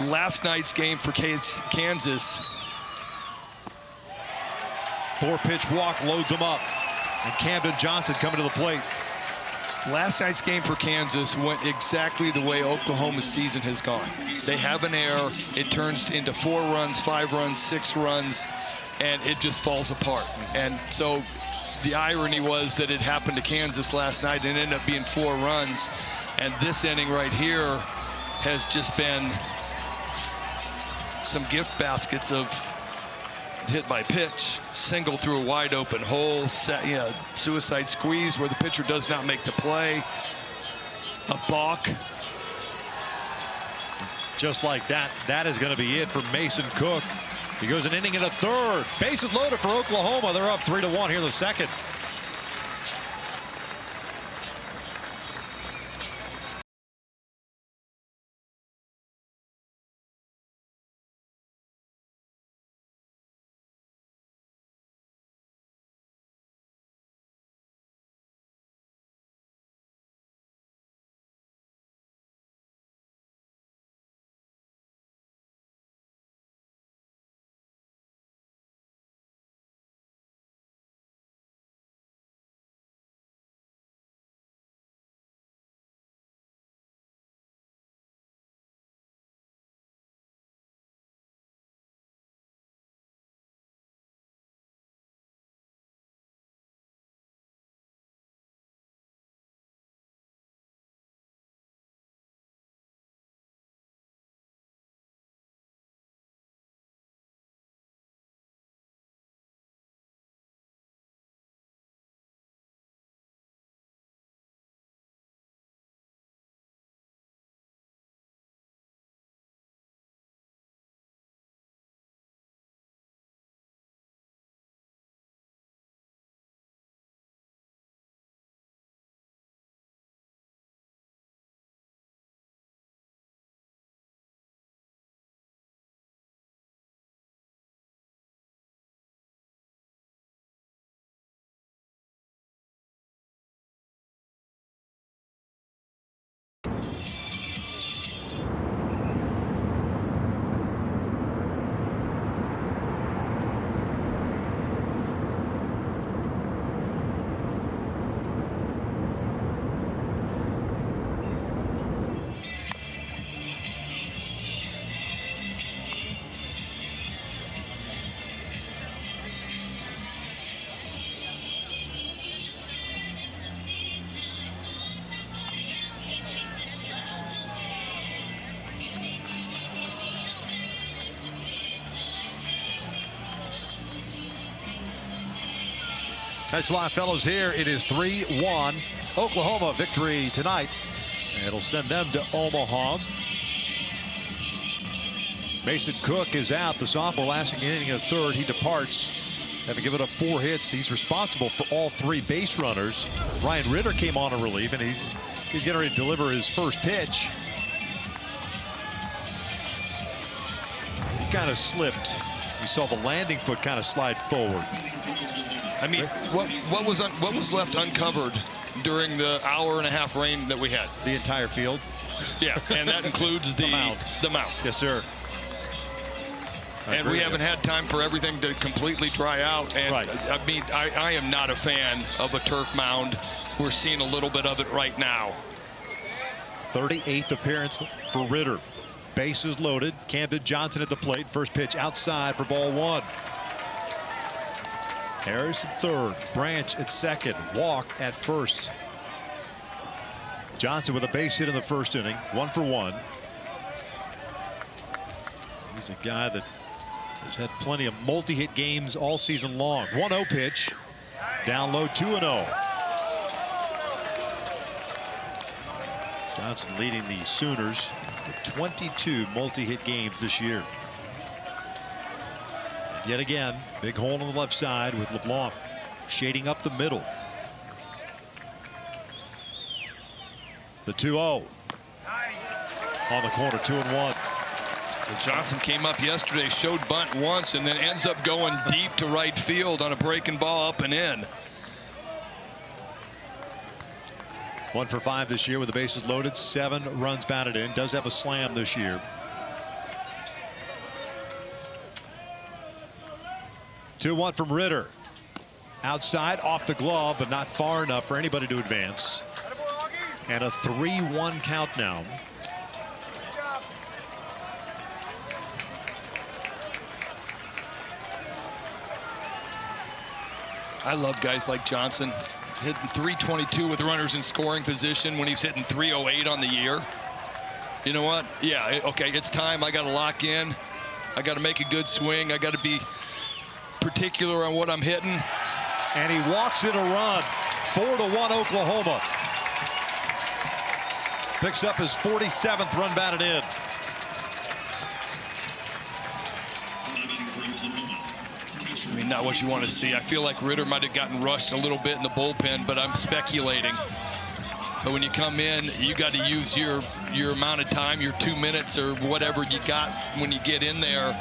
last night's game for Kansas, 4-pitch walk loads them up, and Camden Johnson coming to the plate. Last night's game for Kansas went exactly the way Oklahoma's season has gone. They have an error, it turns into 4 runs, 5 runs, 6 runs, and it just falls apart. And so the irony was that it happened to Kansas last night and ended up being 4 runs. And this inning right here has just been some gift baskets of hit by pitch, single through a wide open hole, suicide squeeze where the pitcher does not make the play, a balk. Just like that, that is going to be it for Mason Cook. He goes an inning and a third. Bases loaded for Oklahoma. They're up 3-1 here in the second. That's live, fellows. Here it is 3-1 Oklahoma victory tonight. It'll send them to Omaha. Mason Cook is out, the sophomore, lasting an inning and a third. He departs, having given up 4 hits. He's responsible for all 3 base runners. Ryan Ritter came on in relief, and he's getting ready to deliver his first pitch. He kind of slipped. You saw the landing foot kind of slide forward. I mean, what was left uncovered during the hour-and-a-half rain that we had? The entire field. Yeah, and that includes the mound. The mound. Yes, sir. And we haven't had time for everything to completely dry out. And right. I mean, I am not a fan of a turf mound. We're seeing a little bit of it right now. 38th appearance for Ritter. Bases loaded. Camden Johnson at the plate. First pitch outside for ball one. Harris at third. Branch at second. Walk at first. Johnson with a base hit in the first inning. 1 for 1. He's a guy that has had plenty of multi-hit games all season long. 1-0 pitch. Down low, 2-0. Johnson leading the Sooners with 22 multi-hit games this year. And yet again, big hole on the left side with LeBlanc shading up the middle. The 2-0 on the corner, 2-1. Johnson came up yesterday, showed bunt once, and then ends up going deep to right field on a breaking ball up and in. 1 for 5 this year with the bases loaded. 7 runs batted in. Does have a slam this year. 2-1 from Ritter. Outside, off the glove, but not far enough for anybody to advance. And a 3-1 count now. I love guys like Johnson, hitting .322 with runners in scoring position when he's hitting .308 on the year. You know what? Yeah, okay, it's time. I got to lock in. I got to make a good swing. I got to be particular on what I'm hitting. And he walks in a run. 4-1 Oklahoma. Picks up his 47th run batted in. I mean, not what you want to see. I feel like Ritter might have gotten rushed a little bit in the bullpen, but I'm speculating. But when you come in, you got to use your amount of time, your 2 minutes or whatever you got when you get in there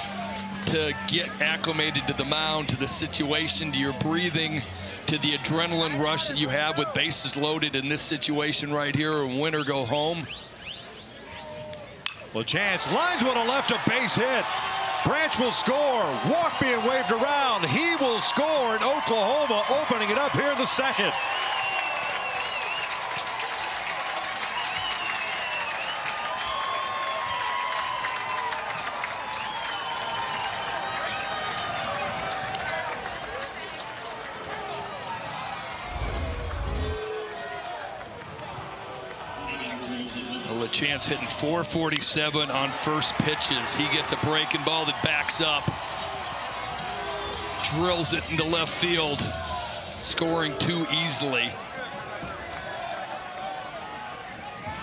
to get acclimated to the mound, to the situation, to your breathing, to the adrenaline rush that you have with bases loaded in this situation right here, and win or go home. LaChance lines one to left, a base hit. Branch will score. Walk being waved around. He will score, and Oklahoma opening it up here in the second. LaChance hitting .447 on first pitches. He gets a breaking ball that backs up, drills it into left field, scoring too easily.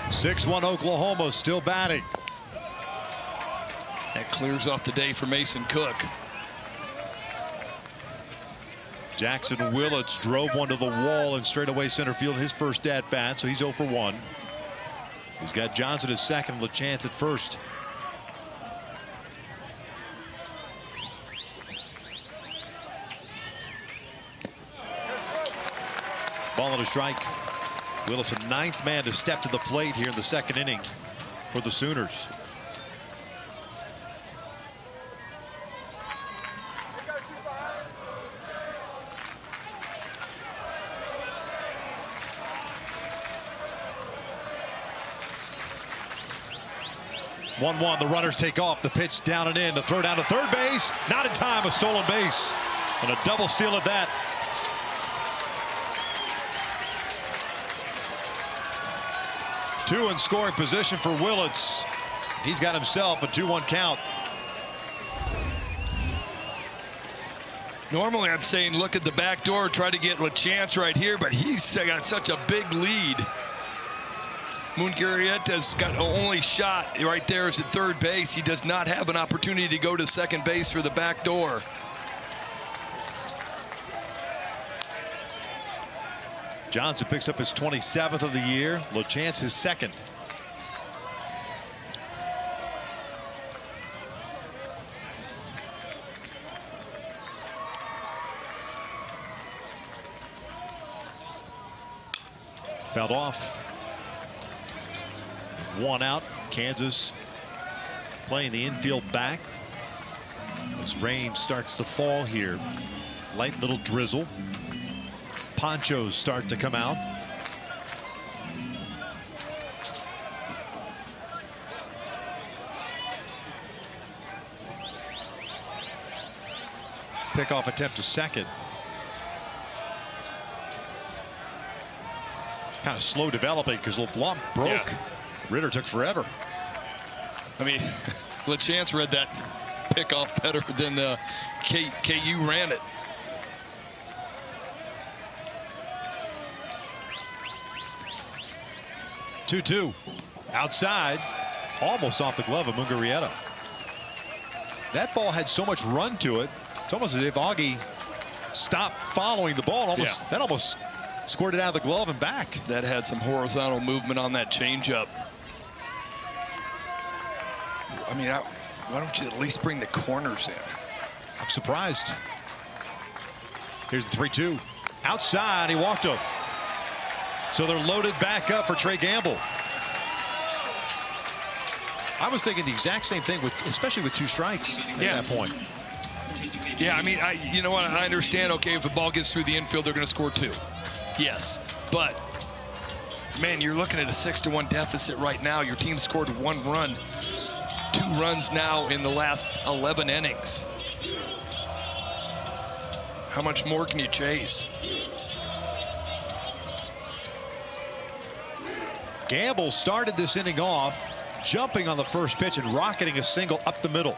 6-1 Oklahoma still batting. That clears off the day for Mason Cook. Jackson Willits drove one to the wall in straightaway center field in his first at bat, so he's 0 for 1. He's got Johnson at second, LaChance at first. Ball and a strike. Willis, a 9th man to step to the plate here in the second inning for the Sooners. (1-1). The runners take off. The pitch down and in. The throw down to third base. Not in time. A stolen base. And a double steal at that. Two in scoring position for Willits. He's got himself a 2-1 count. Normally I'm saying look at the back door, try to get LaChance right here, but he's got such a big lead. Munguerieta's got only shot right there is at third base. He does not have an opportunity to go to second base for the back door. Johnson picks up his 27th of the year. LaChance his second. Fouled off. 1 out. Kansas playing the infield back as rain starts to fall here. Light little drizzle. Ponchos start to come out. pickoff attempt to second. Kind of slow developing because LeBlanc broke. Yeah. Ritter took forever. I mean, LaChance read that pickoff better than KU ran it. Two outside, almost off the glove of Mungarieta. That ball had so much run to it. It's almost as if Augie stopped following the ball. That almost squirted out of the glove and back. That had some horizontal movement on that changeup. I mean, why don't you at least bring the corners in? I'm surprised. Here's the 3-2. Outside, he walked him. So they're loaded back up for Trey Gamble. I was thinking the exact same thing, especially with 2 strikes at that point. Yeah, I mean, you know what? I understand, okay, if the ball gets through the infield, they're going to score 2. Yes, but, man, you're looking at a 6-1 deficit right now. Your team scored 1 run, 2 runs now in the last 11 innings. How much more can you chase? Gamble started this inning off jumping on the first pitch and rocketing a single up the middle.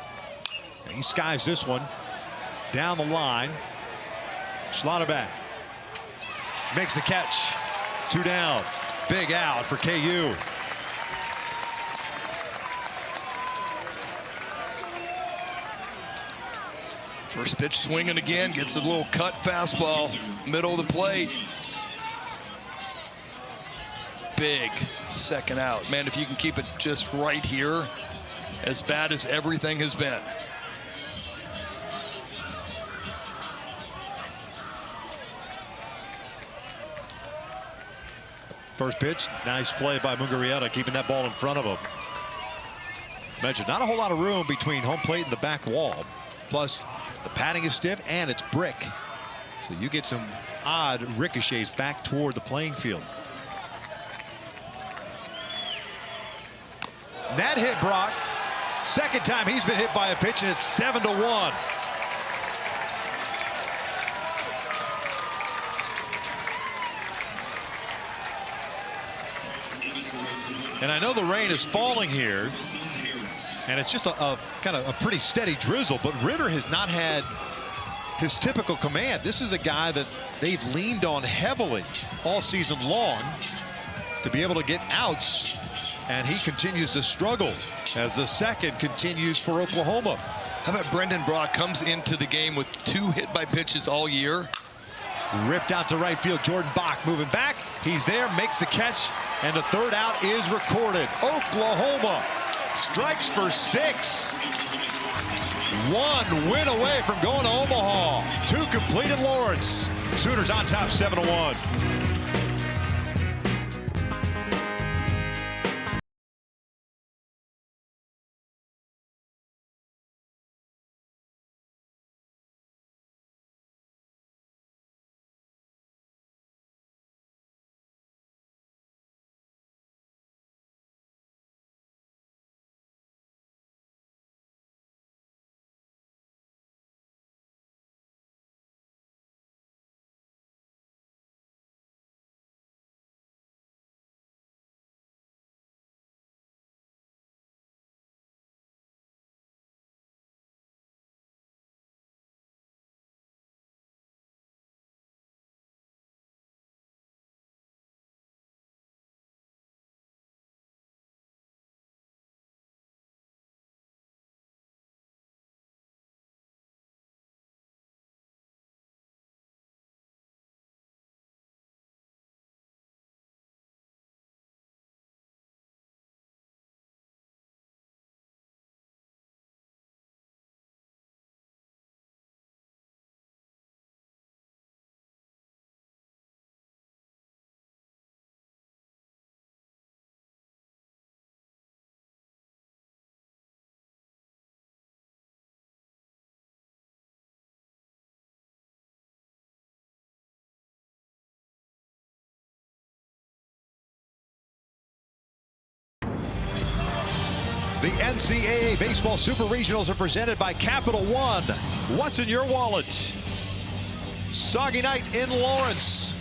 And he skies this one down the line. Schlotterbeck makes the catch. 2 down. Big out for KU. First pitch swinging again, gets a little cut fastball, middle of the plate. Big second out. Man, if you can keep it just right here, as bad as everything has been. First pitch, nice play by Mungarieta, keeping that ball in front of him. Mentioned not a whole lot of room between home plate and the back wall. Plus, the padding is stiff and it's brick. So you get some odd ricochets back toward the playing field. That hit Brock. Second time he's been hit by a pitch, and it's 7-1. And I know the rain is falling here, and it's just a kind of a pretty steady drizzle, but Ritter has not had his typical command. This is the guy that they've leaned on heavily all season long to be able to get outs, and he continues to struggle as the second continues for Oklahoma. How about Brendan Brock comes into the game with 2 hit by pitches all year? Ripped out to right field. Jordan Bach moving back. He's there, makes the catch, and the 3rd out is recorded. Oklahoma strikes for 6. 1 win away from going to Omaha. 2 complete in Lawrence. Sooners on top 7-1. NCAA Baseball Super Regionals are presented by Capital One. What's in your wallet? Soggy night in Lawrence.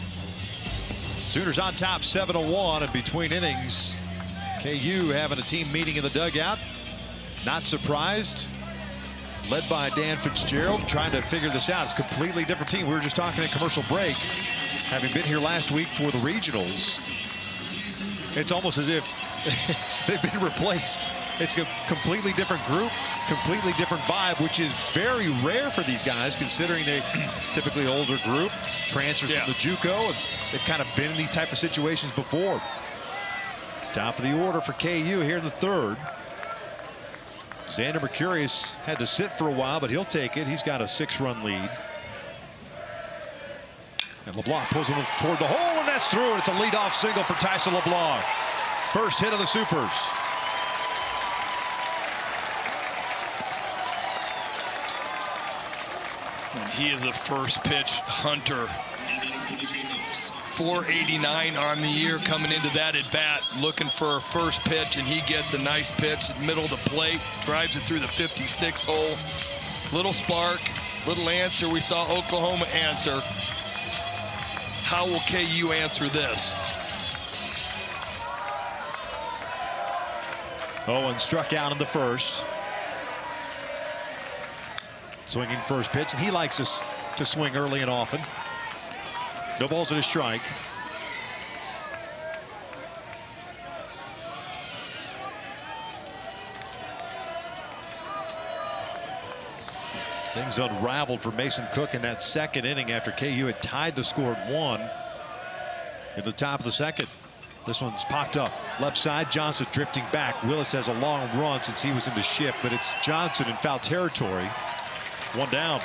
Sooners on top 7-1, and between innings, KU having a team meeting in the dugout. Not surprised. Led by Dan Fitzgerald, trying to figure this out. It's a completely different team. We were just talking in commercial break. Having been here last week for the regionals, it's almost as if they've been replaced. It's a completely different group, completely different vibe, which is very rare for these guys, considering they typically older group, transfers from the JUCO, and they've kind of been in these type of situations before. Top of the order for KU here in the third. Xander Mercurius had to sit for a while, but he'll take it. He's got a 6-run lead. And LeBlanc pulls him toward the hole, and that's through. And it's a leadoff single for Tyson LeBlanc. First hit of the Supers. And he is a first pitch hunter. 489 on the year coming into that at bat, looking for a first pitch, and he gets a nice pitch in the middle of the plate, drives it through the 56 hole. Little spark, little answer. We saw Oklahoma answer. How will KU answer this? Owen struck out in the first. Swinging first pitch, and he likes us to swing early and often. No balls and a strike. Things unraveled for Mason Cook in that second inning after KU had tied the score at 1 in the top of the second. This one's popped up left side. Johnson drifting back. Willis has a long run since he was in the shift, but it's Johnson in foul territory. 1 down.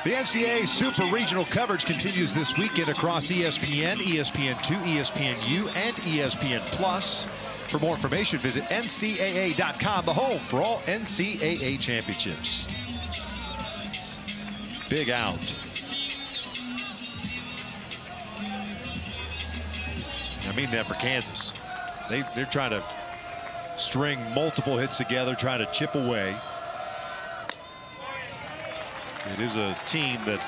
The NCAA Super Regional coverage continues this weekend across ESPN, ESPN2, ESPNU, and ESPN Plus. For more information, visit ncaa.com, the home for all NCAA championships. Big out. I mean that for Kansas. They're trying to string multiple hits together, trying to chip away. It is a team that,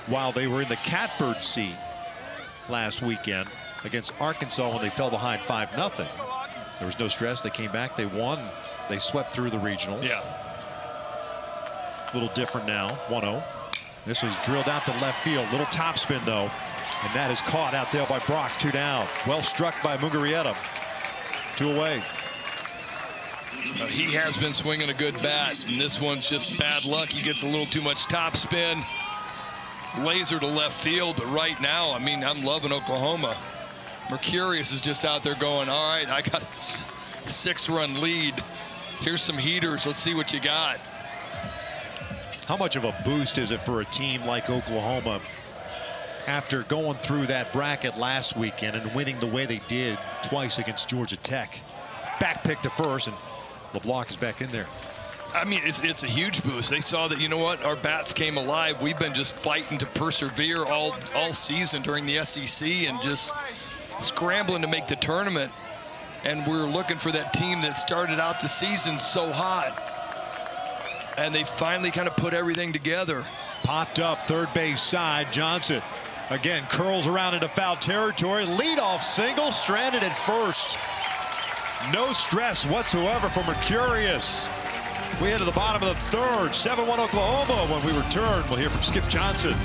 while they were in the catbird seat last weekend against Arkansas when they fell behind 5-0, there was no stress. They came back, they won, they swept through the regional. Yeah. A little different now. 1-0. This was drilled out to left field. Little topspin though, and that is caught out there by Brock. 2 down. Well struck by Mugarieta. 2 away. He has been swinging a good bat, and this one's just bad luck. He gets a little too much topspin. Laser to left field, but right now, I mean, I'm loving Oklahoma. Mercurius is just out there going, all right, I got a 6-run lead. Here's some heaters. Let's see what you got. How much of a boost is it for a team like Oklahoma after going through that bracket last weekend and winning the way they did twice against Georgia Tech? Back pick to first, and LeBlanc is back in there. I mean, it's a huge boost. They saw that, you know what, our bats came alive. We've been just fighting to persevere all season during the SEC and just scrambling to make the tournament. And we're looking for that team that started out the season so hot. And they finally kind of put everything together. Popped up third base side. Johnson again curls around into foul territory. Leadoff single, stranded at first. No stress whatsoever for Mercurius. We head to the bottom of the third. 7-1 Oklahoma. When we return, we'll hear from Skip Johnson.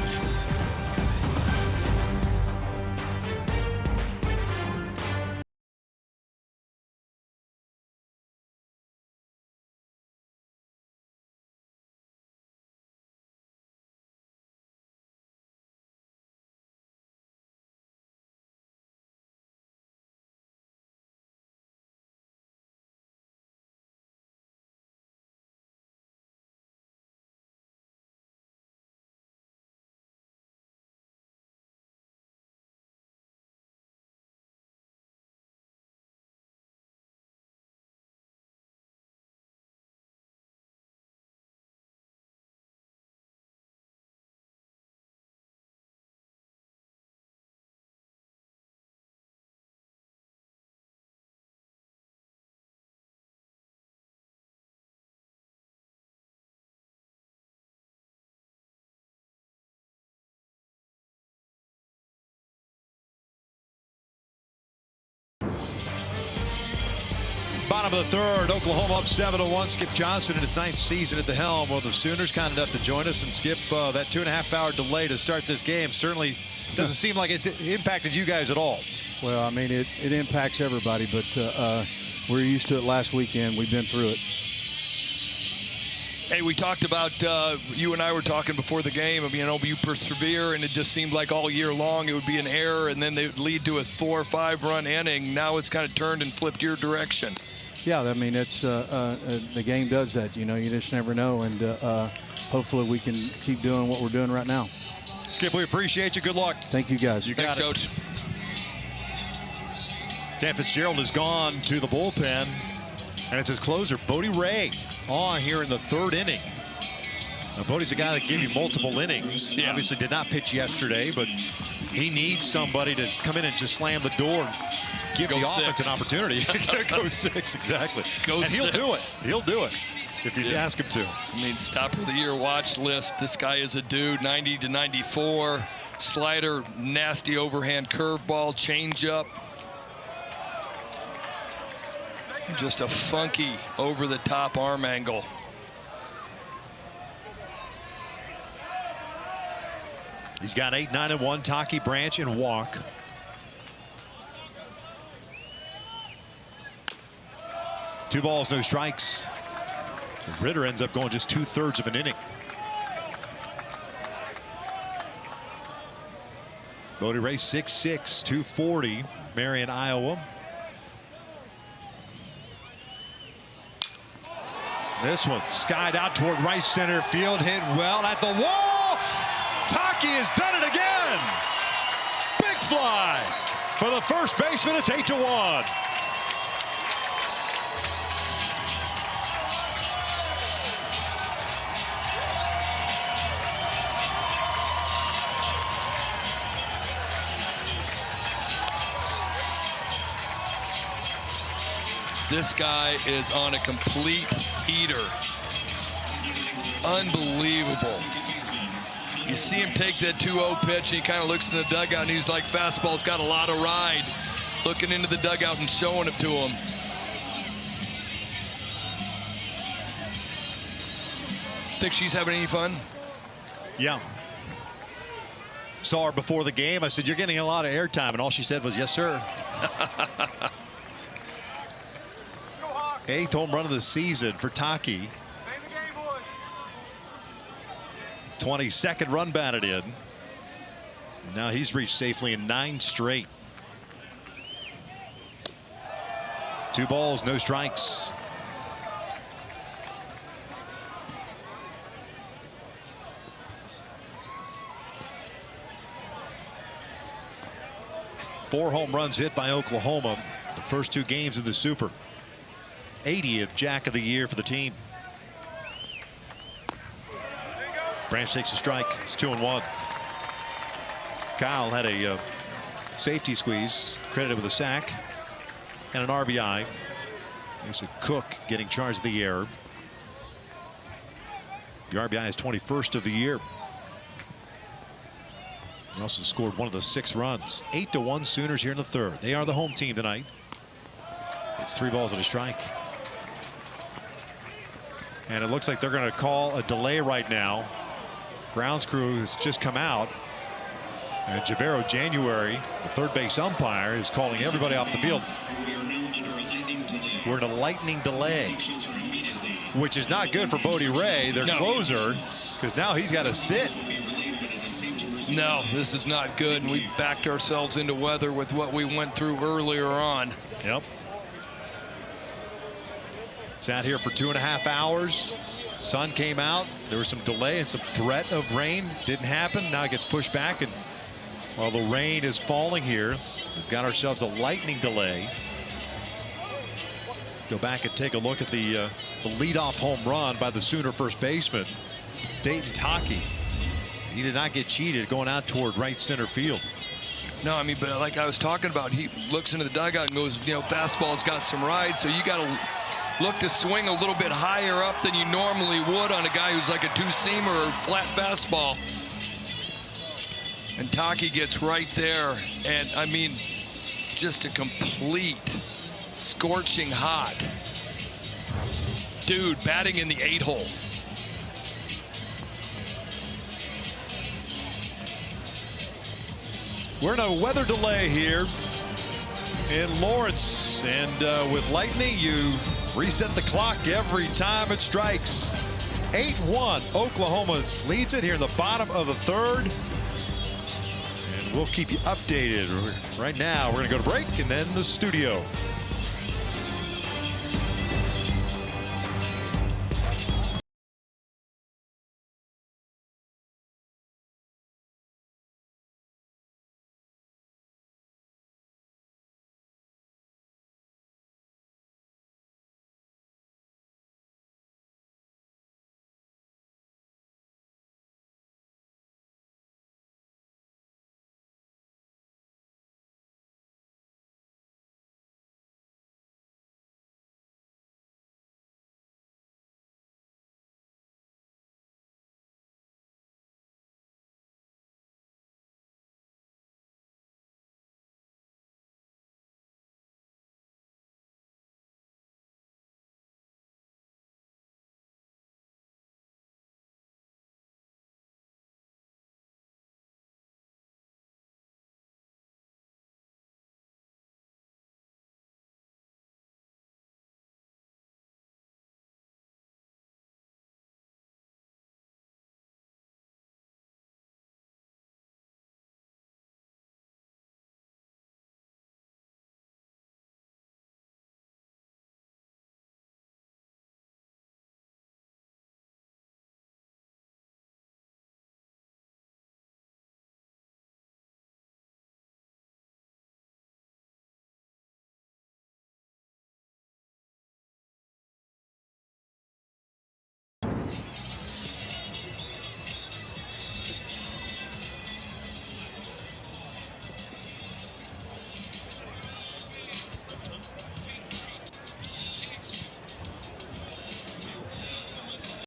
Bottom of the third, Oklahoma up 7-1. Skip Johnson in his 9th season at the helm. Well, the Sooners kind enough to join us, and Skip, that 2.5-hour delay to start this game certainly doesn't seem like it's impacted you guys at all. Well, I mean, it impacts everybody, but we're used to it last weekend. We've been through it. Hey, we talked about, you and I were talking before the game, I mean, you persevere, and it just seemed like all year long it would be an error, and then they would lead to a 4 or 5 run inning. Now it's kind of turned and flipped your direction. Yeah, I mean, it's the game does that. You know, you just never know, and hopefully we can keep doing what we're doing right now. Skip, we appreciate you. Good luck. Thank you, guys. Thanks, Coach. Dan Fitzgerald has gone to the bullpen, and it's his closer, Bodie Ray, on here in the 3rd inning. Now, Bodie's a guy that gave you multiple innings. He obviously did not pitch yesterday, but he needs somebody to come in and just slam the door and give the offense an opportunity. Go 6, exactly. Go 6. He'll do it. He'll do it if you ask him to. I mean, stopper of the year watch list. This guy is a dude. 90 to 94. Slider, nasty overhand curveball, changeup. Just a funky over-the-top arm angle. He's got 8, 9, and 1. Taki, Branch, and walk. Two balls, no strikes. Ritter ends up going just 2/3 of an inning. Bodie Ray 6'6", 240, Marion, Iowa. This one skied out toward right center field, hit well at the wall. Taki has done it again. Big fly for the first baseman. It's 8-1. This guy is on a complete heater. Unbelievable. You see him take that 2-0 pitch, and he kind of looks in the dugout, and he's like, fastball's got a lot of ride. Looking into the dugout and showing it to him. Think she's having any fun? Yeah. Saw her before the game. I said, you're getting a lot of airtime, and all she said was, yes, sir. 8th home run of the season for Taki. 22nd run batted in. Now he's reached safely in 9 straight. 2 balls, no strikes. Four home runs hit by Oklahoma the first 2 games of the Super. 80th Jack of the Year for the team. Branch takes a strike. It's 2-1. Kyle had a safety squeeze, credited with a sack and an RBI. It's a Cook getting charged of the error. The RBI is 21st of the year. He also scored one of the 6 runs. 8-1 Sooners here in the 3rd. They are the home team tonight. It's 3 balls and a strike. And it looks like they're going to call a delay right now. Grounds crew has just come out. And Javero January, the 3rd base umpire, is calling everybody off the field. We're in a lightning delay, which is not good for Bodie Ray, their closer, because now he's got to sit. No, this is not good, and we backed ourselves into weather with what we went through earlier on. Yep. Sat here for 2.5 hours. Sun came out. There was some delay and some threat of rain. Didn't happen. Now it gets pushed back, and while the rain is falling here, we've got ourselves a lightning delay. Go back and take a look at the leadoff home run by the Sooner first baseman, Dayton Taki. He did not get cheated going out toward right center field. No, I mean, but like I was talking about, he looks into the dugout and goes, you know, fastball's got some ride, so you got to look to swing a little bit higher up than you normally would on a guy who's like a 2-seamer or flat fastball. And Taki gets right there, and I mean, just a complete scorching hot dude batting in the 8-hole. We're in a weather delay here in Lawrence, and with lightning, you reset the clock every time it strikes. 8-1, Oklahoma leads it here in the bottom of the third. And we'll keep you updated. Right now, we're going to go to break and then the studio.